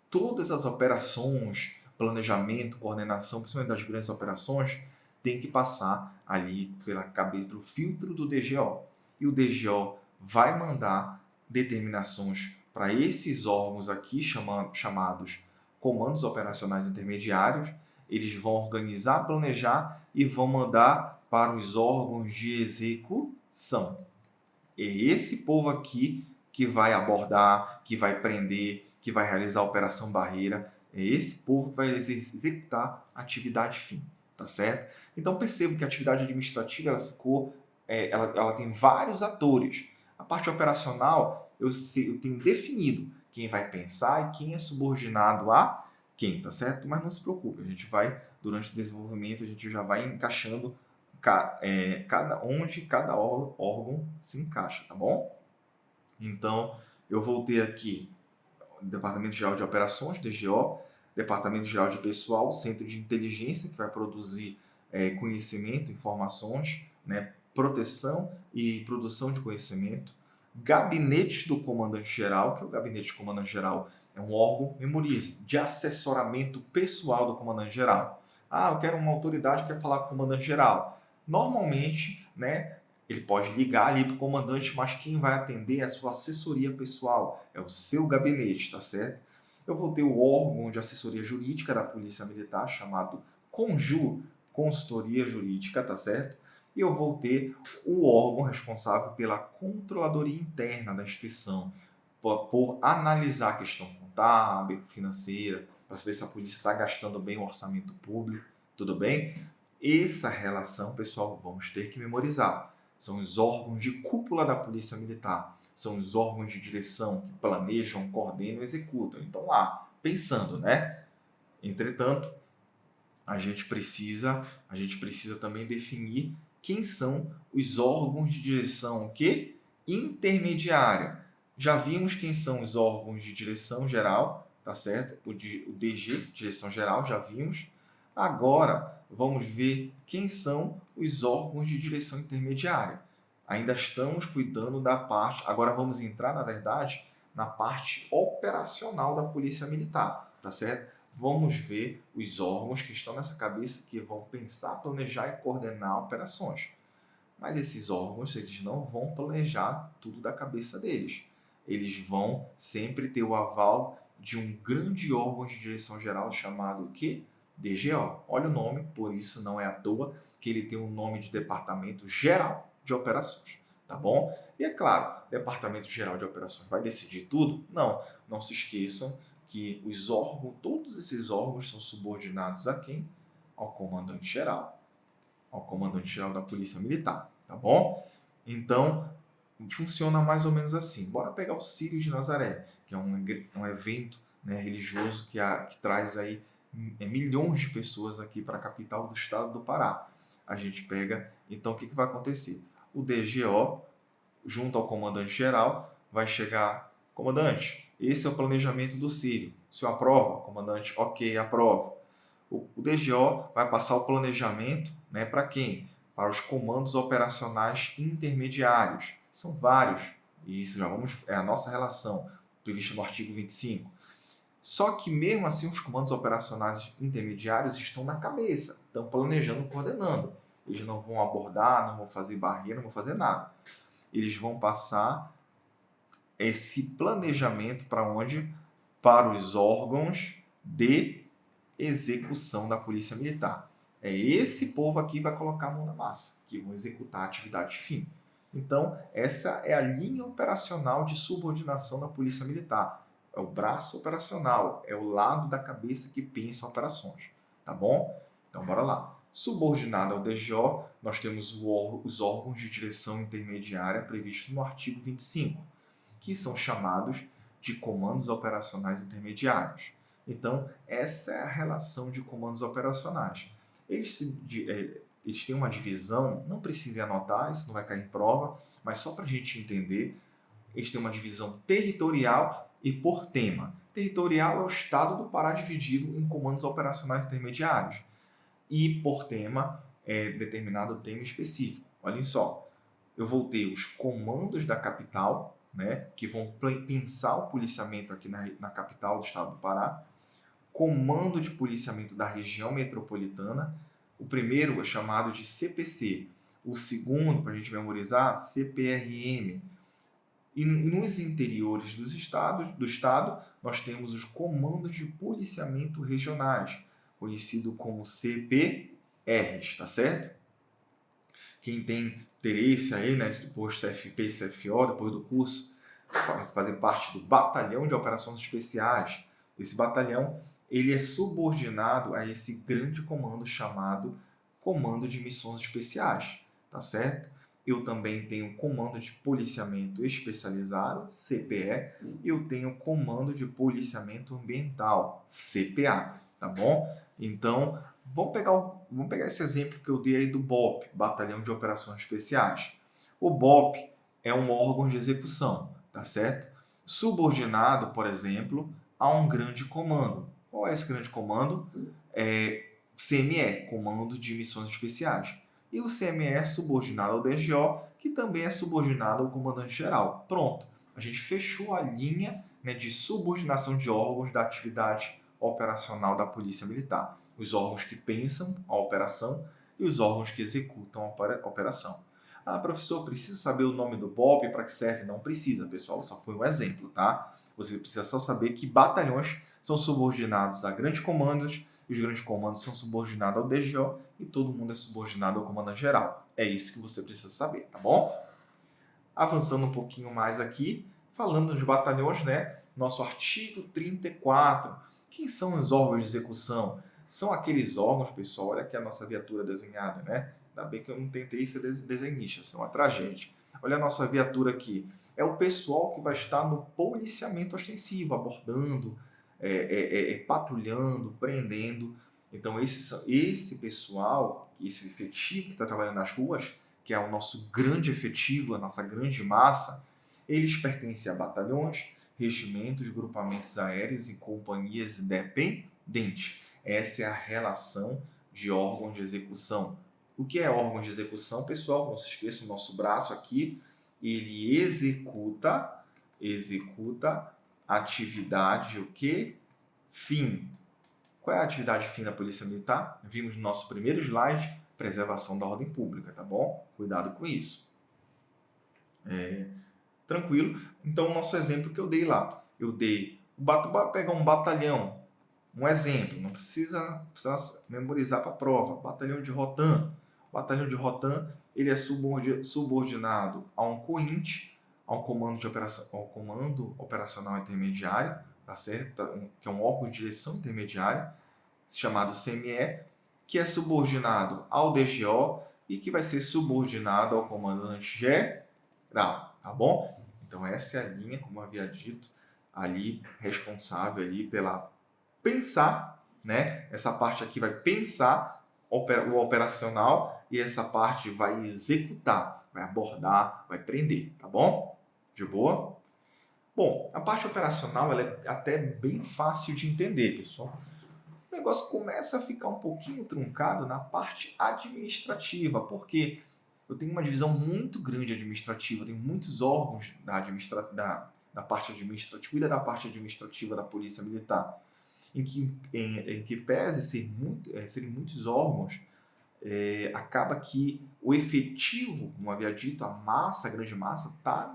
Todas as operações, planejamento, coordenação, principalmente das grandes operações, tem que passar ali pelo filtro do DGO. E o DGO vai mandar determinações para esses órgãos aqui, chamados Comandos Operacionais Intermediários. Eles vão organizar, planejar e vão mandar para os órgãos de execução. É esse povo aqui que vai abordar, que vai prender, que vai realizar a Operação Barreira. É esse povo que vai executar a atividade fim, tá certo? Então percebo que a atividade administrativa ela tem vários atores. A parte operacional, eu tenho definido quem vai pensar e quem é subordinado a quem, tá certo? Mas não se preocupe, a gente vai, durante o desenvolvimento, a gente já vai encaixando onde cada órgão se encaixa, tá bom? Então, eu vou ter aqui o Departamento Geral de Operações, DGO, Departamento Geral de Pessoal, Centro de Inteligência, que vai produzir conhecimento, informações, né, proteção e produção de conhecimento, Gabinete do Comandante-Geral, que é o Gabinete do Comandante-Geral, é um órgão, memorize, de assessoramento pessoal do Comandante-Geral. Ah, eu quero uma autoridade que quer falar com o Comandante-Geral. Normalmente, né, ele pode ligar ali para o comandante, mas quem vai atender é a sua assessoria pessoal, é o seu gabinete, tá certo? Eu vou ter o órgão de assessoria jurídica da Polícia Militar, chamado CONJU, Consultoria Jurídica, tá certo? E eu vou ter o órgão responsável pela controladoria interna da instituição, por analisar a questão contábil, financeira, para saber se a polícia está gastando bem o orçamento público, tudo bem? Essa relação, pessoal, vamos ter que memorizar. São os órgãos de cúpula da Polícia Militar. São os órgãos de direção que planejam, coordenam e executam. Então, lá, pensando, né? Entretanto, a gente precisa também definir quem são os órgãos de direção intermediária. Já vimos quem são os órgãos de direção geral, tá certo? O DG, direção geral, já vimos. Agora, vamos ver quem são os órgãos de direção intermediária. Ainda estamos cuidando da parte... Agora vamos entrar, na verdade, na parte operacional da Polícia Militar, tá certo? Vamos ver os órgãos que estão nessa cabeça que vão pensar, planejar e coordenar operações. Mas esses órgãos, eles não vão planejar tudo da cabeça deles. Eles vão sempre ter o aval de um grande órgão de direção geral chamado o quê? DGO. Olha o nome, por isso não é à toa que ele tem o nome de Departamento Geral de Operações, tá bom? E é claro, Departamento Geral de Operações vai decidir tudo? Não, não se esqueçam que os órgãos, todos esses órgãos são subordinados a quem? Ao comandante-geral. Ao comandante-geral da Polícia Militar, tá bom? Então, funciona mais ou menos assim. Bora pegar o Círio de Nazaré, que é um evento, né, religioso que traz aí milhões de pessoas aqui para a capital do estado do Pará. A gente pega, então o que vai acontecer? O DGO, junto ao comandante-geral, vai chegar: comandante, esse é o planejamento do Círio. O senhor aprova? Comandante, ok, aprovo. O DGO vai passar o planejamento, né, para quem? Para os comandos operacionais intermediários. São vários. E isso é a nossa relação, prevista no artigo 25. Só que mesmo assim os comandos operacionais intermediários estão na cabeça, estão planejando, coordenando. Eles não vão abordar, não vão fazer barreira, não vão fazer nada. Eles vão passar esse planejamento para onde? Para os órgãos de execução da Polícia Militar. É esse povo aqui que vai colocar a mão na massa, que vão executar a atividade fim. Então, essa é a linha operacional de subordinação da Polícia Militar. É o braço operacional, é o lado da cabeça que pensa operações. Tá bom? Então, bora lá. Subordinado ao DGO, nós temos os órgãos de direção intermediária previstos no artigo 25, que são chamados de comandos operacionais intermediários. Então, essa é a relação de comandos operacionais. Eles têm uma divisão, não precisa anotar, isso não vai cair em prova, mas só para a gente entender, eles têm uma divisão territorial e por tema. Territorial é o estado do Pará dividido em comandos operacionais intermediários. E por tema é determinado tema específico. Olhem só, eu vou ter os comandos da capital, né, que vão pensar o policiamento aqui na capital do estado do Pará, comando de policiamento da região metropolitana. O primeiro é chamado de CPC, o segundo, para a gente memorizar, CPRM. E nos interiores do estado, nós temos os comandos de policiamento regionais, conhecido como CPRs, tá certo? Quem tem interesse aí, né, depois CFP e CFO, depois do curso, fazer parte do Batalhão de Operações Especiais. Esse batalhão, ele é subordinado a esse grande comando chamado Comando de Missões Especiais, tá certo? Eu também tenho Comando de Policiamento Especializado, CPE, e eu tenho Comando de Policiamento Ambiental, CPA, tá bom? Então, vamos pegar esse exemplo que eu dei aí do BOP, Batalhão de Operações Especiais. O BOP é um órgão de execução, tá certo? Subordinado, por exemplo, a um grande comando. Qual é esse grande comando? CME, Comando de Missões Especiais. E o CME é subordinado ao DGO, que também é subordinado ao comandante-geral. Pronto, a gente fechou a linha, né, de subordinação de órgãos da atividade operacional da Polícia Militar. Os órgãos que pensam a operação e os órgãos que executam a operação. Ah, professor, precisa saber o nome do BOP para que serve? Não precisa, pessoal, só foi um exemplo, tá? Você precisa só saber que batalhões são subordinados a grandes comandos, e os grandes comandos são subordinados ao DGO e todo mundo é subordinado ao comandante-geral. É isso que você precisa saber, tá bom? Avançando um pouquinho mais aqui, falando dos batalhões, né? Nosso artigo 34. Quem são os órgãos de execução? São aqueles órgãos, pessoal, olha aqui a nossa viatura desenhada, né? Ainda bem que eu não tentei ser desenhista, isso é uma tragédia. Olha a nossa viatura aqui. É o pessoal que vai estar no policiamento ostensivo, abordando, patrulhando, prendendo. Então, esse pessoal, esse efetivo que está trabalhando nas ruas, que é o nosso grande efetivo, a nossa grande massa, eles pertencem a batalhões, regimentos, grupamentos aéreos e companhias independentes. Essa é a relação de órgão de execução. O que é órgão de execução, pessoal? Não se esqueça, o nosso braço aqui, ele executa atividade, o quê? Fim. Qual é a atividade fim da Polícia Militar? Vimos no nosso primeiro slide, preservação da ordem pública, tá bom? Cuidado com isso. Tranquilo? Então, o nosso exemplo que eu dei lá. Eu dei, pegar um batalhão, um exemplo, não precisa memorizar para a prova. Batalhão de Rotan. O batalhão de Rotan, ele é subordinado a um COINT, ao comando operacional intermediário, tá certo? Que é um órgão de direção intermediária, chamado CME, que é subordinado ao DGO e que vai ser subordinado ao comandante geral, tá bom? Então essa é a linha, como eu havia dito, ali responsável ali pela pensar, né? Essa parte aqui vai pensar o operacional e essa parte vai executar, vai abordar, vai prender, tá bom? De boa? Bom, a parte operacional ela é até bem fácil de entender, pessoal. O negócio começa a ficar um pouquinho truncado na parte administrativa, porque eu tenho uma divisão muito grande administrativa, tem muitos órgãos da parte administrativa e da parte administrativa da Polícia Militar, em que pese serem muitos órgãos, acaba que o efetivo, como havia dito, a grande massa, está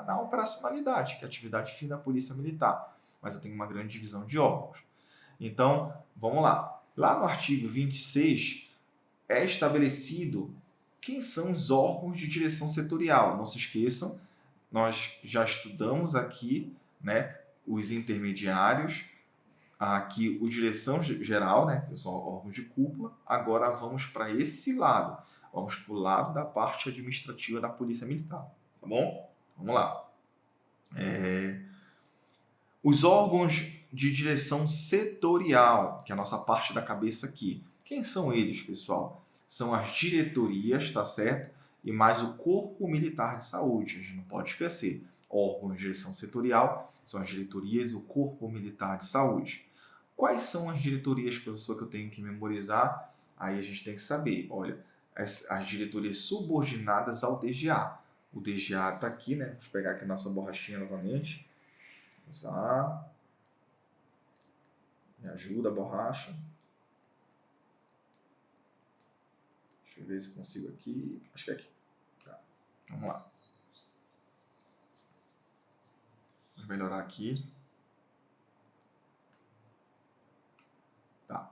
na operacionalidade, que é a atividade fim da Polícia Militar. Mas eu tenho uma grande divisão de órgãos. Então, vamos lá. Lá no artigo 26 é estabelecido quem são os órgãos de direção setorial. Não se esqueçam, nós já estudamos aqui, né, os intermediários, aqui o direção geral, né, que são órgãos de cúpula. Agora vamos para esse lado. Vamos para o lado da parte administrativa da Polícia Militar. Tá bom? Vamos lá. Os órgãos de direção setorial, que é a nossa parte da cabeça aqui. Quem são eles, pessoal? São as diretorias, tá certo? E mais o Corpo Militar de Saúde. A gente não pode esquecer. Órgãos de direção setorial são as diretorias e o Corpo Militar de Saúde. Quais são as diretorias, professor, que eu tenho que memorizar? Aí a gente tem que saber. Olha, as diretorias subordinadas ao DGA. O DGA está aqui, né? Vamos pegar aqui a nossa borrachinha novamente. Vamos lá. Me ajuda, borracha. Deixa eu ver se consigo aqui. Acho que é aqui. Tá. Vamos lá. Vou melhorar aqui. Tá.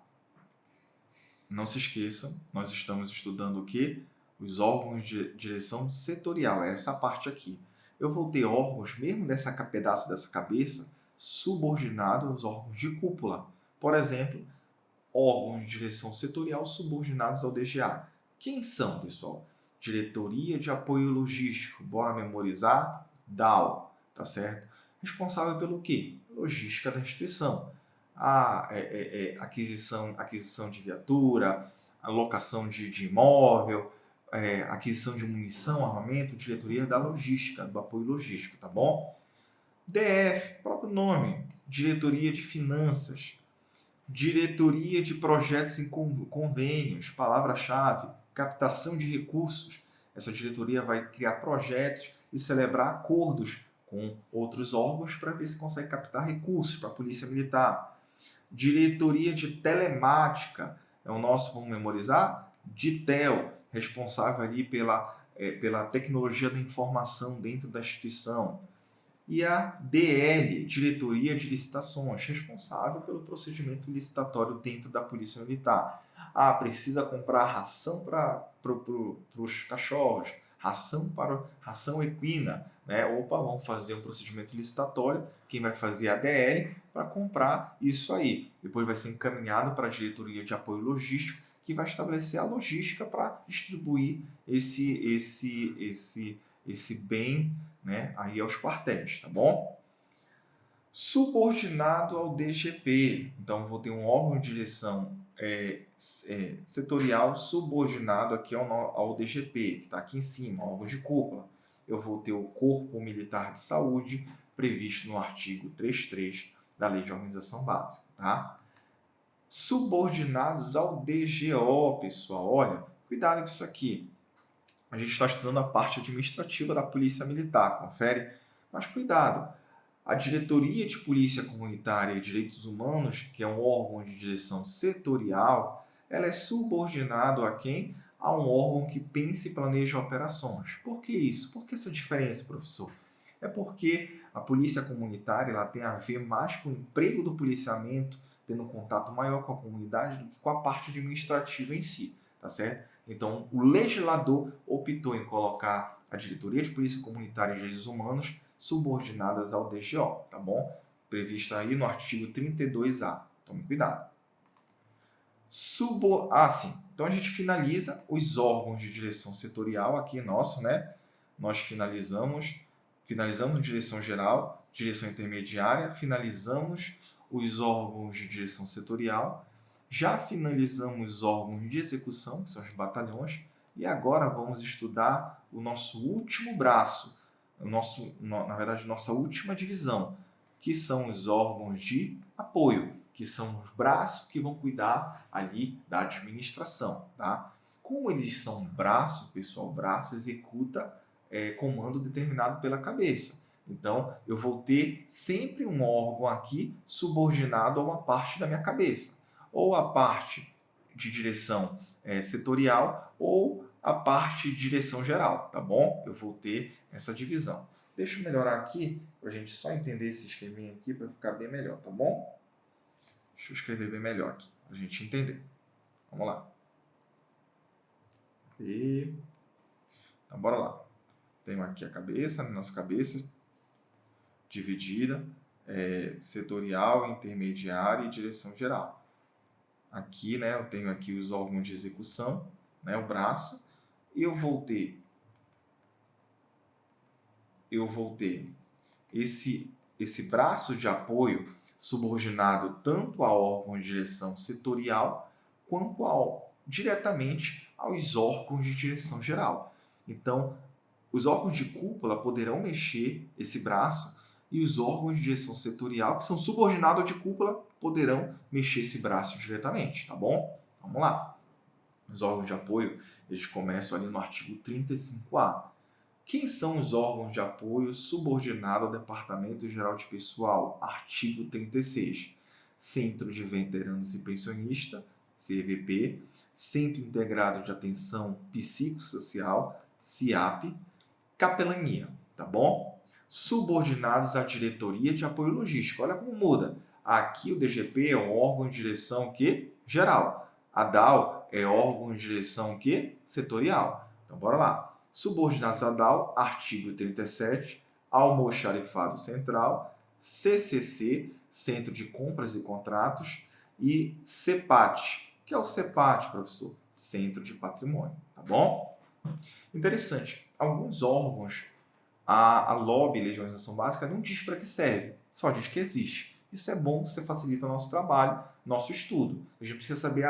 Não se esqueçam, nós estamos estudando o quê? Os órgãos de direção setorial. É essa parte aqui. Eu vou ter órgãos, mesmo pedaço dessa cabeça, subordinados aos órgãos de cúpula. Por exemplo, órgãos de direção setorial subordinados ao DGA. Quem são, pessoal? Diretoria de Apoio Logístico. Bora memorizar? DAO, tá certo? Responsável pelo quê? Logística da instituição. Aquisição de viatura, alocação de imóvel, aquisição de munição, armamento, diretoria da logística, do apoio logístico, tá bom? DF, próprio nome, diretoria de finanças, diretoria de projetos e convênios, palavra-chave, captação de recursos. Essa diretoria vai criar projetos e celebrar acordos com outros órgãos para ver se consegue captar recursos para a Polícia Militar. Diretoria de telemática, é o nosso, vamos memorizar? DITEL, responsável ali pela tecnologia da informação dentro da instituição. E a DL, Diretoria de Licitações, responsável pelo procedimento licitatório dentro da Polícia Militar. Precisa comprar ração para os cachorros, ração equina, né? Opa, vamos fazer um procedimento licitatório. Quem vai fazer a DL para comprar isso aí. Depois vai ser encaminhado para a Diretoria de Apoio Logístico, que vai estabelecer a logística para distribuir esse bem, né, aí aos quartéis, tá bom? Subordinado ao DGP. Então, vou ter um órgão de direção setorial subordinado aqui ao DGP, que está aqui em cima, órgão de cúpula. Eu vou ter o Corpo Militar de Saúde, previsto no artigo 33 da Lei de Organização Básica, tá? Subordinados ao DGO, pessoal. Olha, cuidado com isso aqui. A gente está estudando a parte administrativa da Polícia Militar, confere? Mas cuidado, a Diretoria de Polícia Comunitária e Direitos Humanos, que é um órgão de direção setorial, ela é subordinado a quem? A um órgão que pensa e planeja operações. Por que isso? Por que essa diferença, professor? É porque a Polícia Comunitária ela tem a ver mais com o emprego do policiamento, tendo um contato maior com a comunidade do que com a parte administrativa em si, tá certo? Então, o legislador optou em colocar a Diretoria de Polícia Comunitária e Direitos Humanos subordinadas ao DGO, tá bom? prevista aí no artigo 32A. Tome cuidado. Sim. Então a gente finaliza os órgãos de direção setorial aqui nosso, né? Nós finalizamos direção geral, direção intermediária, finalizamos os órgãos de direção setorial, já finalizamos os órgãos de execução, que são os batalhões, e agora vamos estudar o nosso último braço, na verdade, nossa última divisão, que são os órgãos de apoio, que são os braços que vão cuidar ali da administração, tá? Como eles são braço, pessoal, braço executa comando determinado pela cabeça. Então, eu vou ter sempre um órgão aqui subordinado a uma parte da minha cabeça, ou a parte de direção setorial, ou a parte de direção geral, tá bom? Eu vou ter essa divisão. Deixa eu melhorar aqui, para a gente só entender esse esqueminha aqui, para ficar bem melhor, tá bom? Deixa eu escrever bem melhor aqui, para a gente entender. Vamos lá. Então, bora lá. Tenho aqui a cabeça, nossa cabeça dividida, setorial, intermediária e direção geral. Aqui, né, eu tenho aqui os órgãos de execução, né, o braço, e eu vou ter esse braço de apoio subordinado tanto ao órgão de direção setorial quanto diretamente aos órgãos de direção geral. Então, os órgãos de cúpula poderão mexer esse braço e os órgãos de direção setorial, que são subordinados ao de cúpula, poderão mexer esse braço diretamente, tá bom? Vamos lá. Os órgãos de apoio, eles começam ali no artigo 35A. Quem são os órgãos de apoio subordinados ao Departamento Geral de Pessoal? Artigo 36. Centro de Veteranos e Pensionistas, CVP, Centro Integrado de Atenção Psicossocial, CIAP, capelania, tá bom? Subordinados à diretoria de apoio logístico. Olha como muda. Aqui o DGP é um órgão de direção geral. A DAO é órgão de direção setorial. Então, bora lá. Subordinados à DAO, artigo 37, Almoxarifado Central, CCC, Centro de Compras e Contratos, e CEPAT, que é o CEPAT, professor, Centro de Patrimônio, tá bom? Interessante, alguns órgãos, a LOB, Lei de Organização Básica, não diz para que serve, só diz que existe. Isso é bom, isso facilita o nosso trabalho, nosso estudo. A gente precisa saber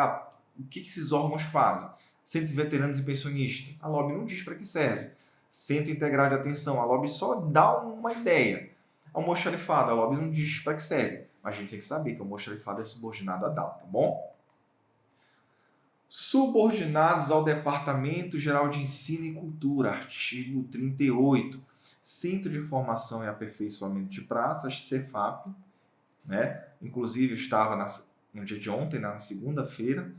o que esses órgãos fazem. Centro de Veteranos e Pensionistas, a LOB não diz para que serve. Centro Integrado de Atenção, a LOB só dá uma ideia. Almoxarifado, a LOB não diz para que serve, mas a gente tem que saber que o almoxarifado é subordinado à DAO, tá bom? Subordinados ao Departamento Geral de Ensino e Cultura, artigo 38. Centro de Formação e Aperfeiçoamento de Praças, Cefap, né? Inclusive, eu estava no dia de ontem, na segunda-feira,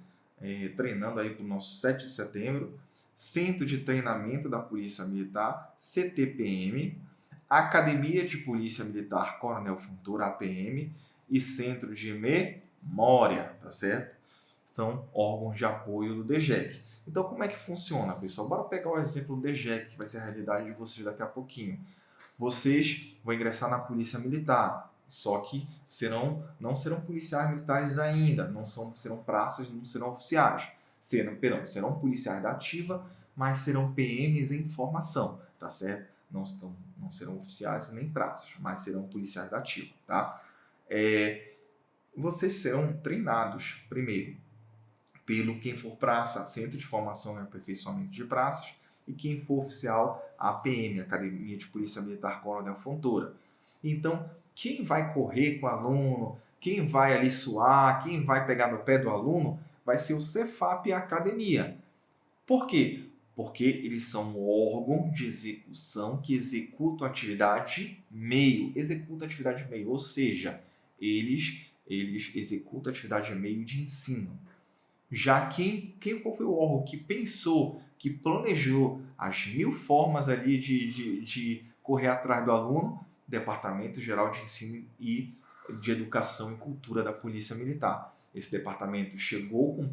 treinando aí para o nosso 7 de setembro. Centro de Treinamento da Polícia Militar, CTPM, Academia de Polícia Militar Coronel Fontoura, APM, e Centro de Memória, tá certo? São órgãos de apoio do DGEC. Então, como é que funciona, pessoal? Bora pegar o exemplo do DGEC, que vai ser a realidade de vocês daqui a pouquinho. Vocês vão ingressar na Polícia Militar, só que não serão policiais militares ainda, serão praças, não serão oficiais. Serão policiais da ativa, mas serão PMs em formação, tá certo? Não serão oficiais nem praças, mas serão policiais da ativa, tá? Vocês serão treinados, primeiro, pelo quem for praça, Centro de Formação e Aperfeiçoamento de Praças, e quem for oficial, a APM, Academia de Polícia Militar Coronel Fontoura. Então, quem vai correr com o aluno, quem vai ali suar, quem vai pegar no pé do aluno, vai ser o Cefap e a academia. Por quê? Porque eles são um órgão de execução que executam atividade meio. Ou seja, eles executam atividade meio de ensino. Já qual foi o órgão que pensou, que planejou as 1000 formas ali de correr atrás do aluno? Departamento Geral de Ensino e de Educação e Cultura da Polícia Militar. Esse departamento chegou com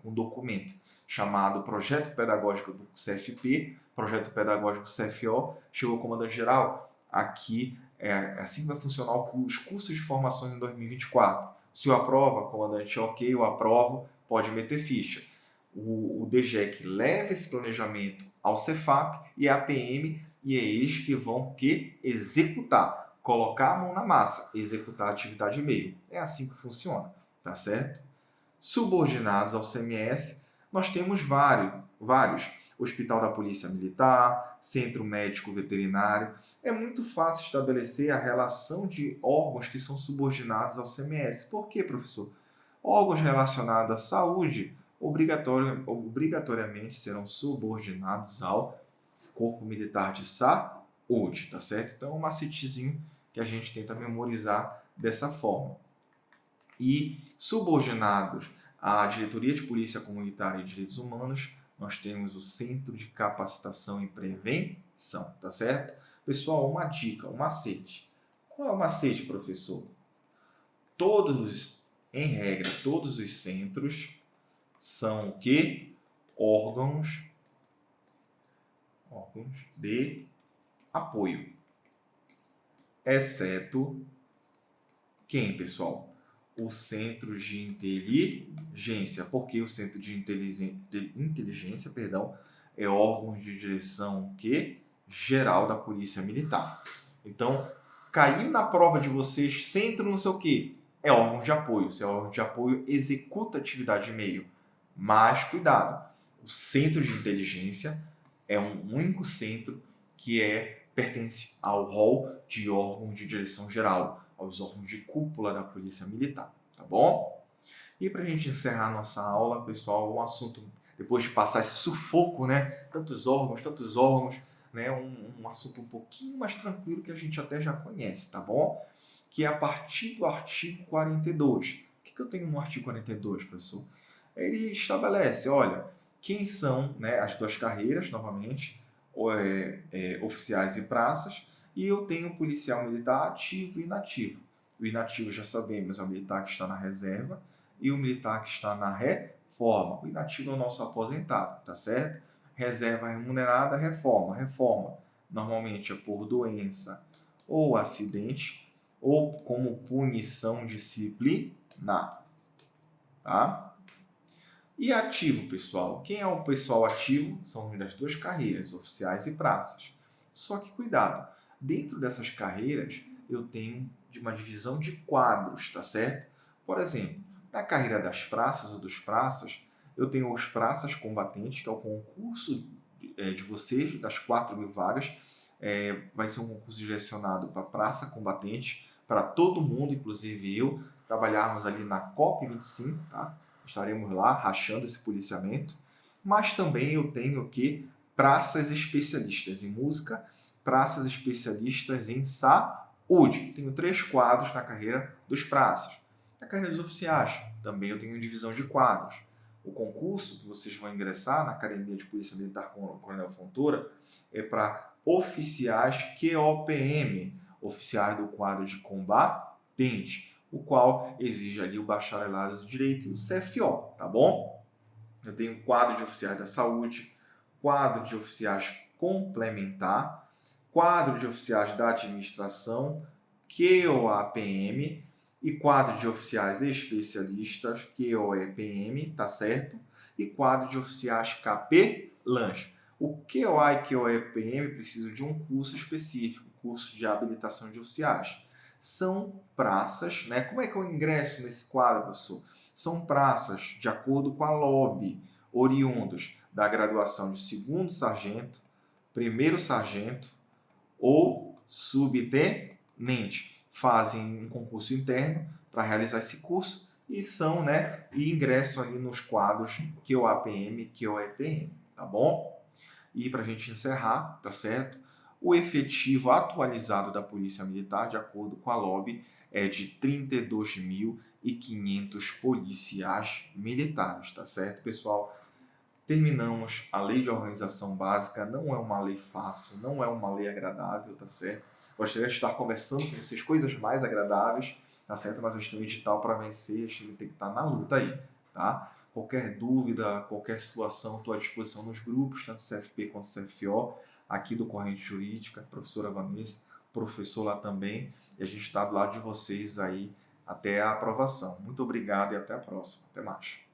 um documento chamado Projeto Pedagógico do CFP, Projeto Pedagógico CFO, chegou ao comandante-geral, aqui assim que vai funcionar os cursos de formação em 2024. Se eu aprova, comandante, ok, eu aprovo, pode meter ficha. O DGEC leva esse planejamento ao Cefap e à PM, e é eles que vão executar, colocar a mão na massa, executar a atividade e-mail. É assim que funciona, tá certo? Subordinados ao CMS, nós temos vários. Hospital da Polícia Militar, Centro Médico Veterinário. É muito fácil estabelecer a relação de órgãos que são subordinados ao CMS. Por quê, professor? Órgãos relacionados à saúde obrigatoriamente serão subordinados ao Corpo Militar de Saúde, tá certo? Então é um macetezinho que a gente tenta memorizar dessa forma. E subordinados à Diretoria de Polícia Comunitária e Direitos Humanos, nós temos o Centro de Capacitação e Prevenção, tá certo? Pessoal, uma dica, um macete. Qual é o macete, professor? Em regra, todos os centros são o quê? Órgãos de apoio. Exceto quem, pessoal? O Centro de Inteligência. Porque o Centro de Inteligência, é órgão de direção geral da Polícia Militar. Então, caiu na prova de vocês, centro não sei o quê, é órgão de apoio. Se é órgão de apoio, executa atividade e-mail. Mas, cuidado, o Centro de Inteligência é um único centro que pertence ao rol de órgãos de direção geral, aos órgãos de cúpula da Polícia Militar, tá bom? E para a gente encerrar nossa aula, pessoal, um assunto, depois de passar esse sufoco, né? Tantos órgãos, né? Um assunto um pouquinho mais tranquilo que a gente até já conhece, tá bom? Que é a partir do artigo 42. O que eu tenho no artigo 42, professor? Ele estabelece, olha, quem são, né, as duas carreiras, novamente, oficiais e praças, e eu tenho policial militar ativo e inativo. O inativo, já sabemos, é o militar que está na reserva e o militar que está na reforma. O inativo é o nosso aposentado, tá certo? Reserva remunerada, reforma. Reforma, normalmente é por doença ou acidente ou como punição disciplinar, tá? E ativo, pessoal. Quem é o pessoal ativo? São das duas carreiras, oficiais e praças. Só que cuidado, dentro dessas carreiras eu tenho uma divisão de quadros, tá certo? Por exemplo, na carreira das praças ou dos praças, eu tenho os praças combatentes, que é o concurso de vocês, das 4.000 vagas. Vai ser um concurso direcionado para praça combatente, para todo mundo, inclusive eu, trabalharmos ali na COP25, tá? Estaremos lá rachando esse policiamento, mas também eu tenho praças especialistas em música, praças especialistas em saúde. Tenho 3 quadros na carreira dos praças. Na carreira dos oficiais, também eu tenho divisão de quadros. O concurso que vocês vão ingressar na Academia de Polícia Militar Coronel Fontoura é para oficiais QOPM, oficiais do quadro de combatente, o qual exige ali o bacharelado de Direito e o CFO, tá bom? Eu tenho quadro de oficiais da saúde, quadro de oficiais complementar, quadro de oficiais da administração, QOAPM, e quadro de oficiais especialistas, QOEPM, tá certo? E quadro de oficiais capelãs. O QOA e QOEPM precisam de um curso específico, curso de habilitação de oficiais. São praças, né? Como é que eu ingresso nesse quadro, professor? São praças de acordo com a LOB, oriundos da graduação de 2º sargento, 1º sargento ou subtenente. Fazem um concurso interno para realizar esse curso e ingressam ali nos quadros QOAPM e QOEPM, tá bom? E para a gente encerrar, tá certo? O efetivo atualizado da Polícia Militar, de acordo com a LOB, é de 32.500 policiais militares, tá certo, pessoal? Terminamos a Lei de Organização Básica, não é uma lei fácil, não é uma lei agradável, tá certo? Gostaria de estar conversando com vocês coisas mais agradáveis, tá certo? Mas a gente tem um edital para vencer, a gente tem que estar na luta aí, tá? Qualquer dúvida, qualquer situação, estou à disposição nos grupos, tanto CFP quanto CFO, aqui do Corrente Jurídica, professora Vanessa, professor lá também, e a gente está do lado de vocês aí até a aprovação. Muito obrigado e até a próxima. Até mais.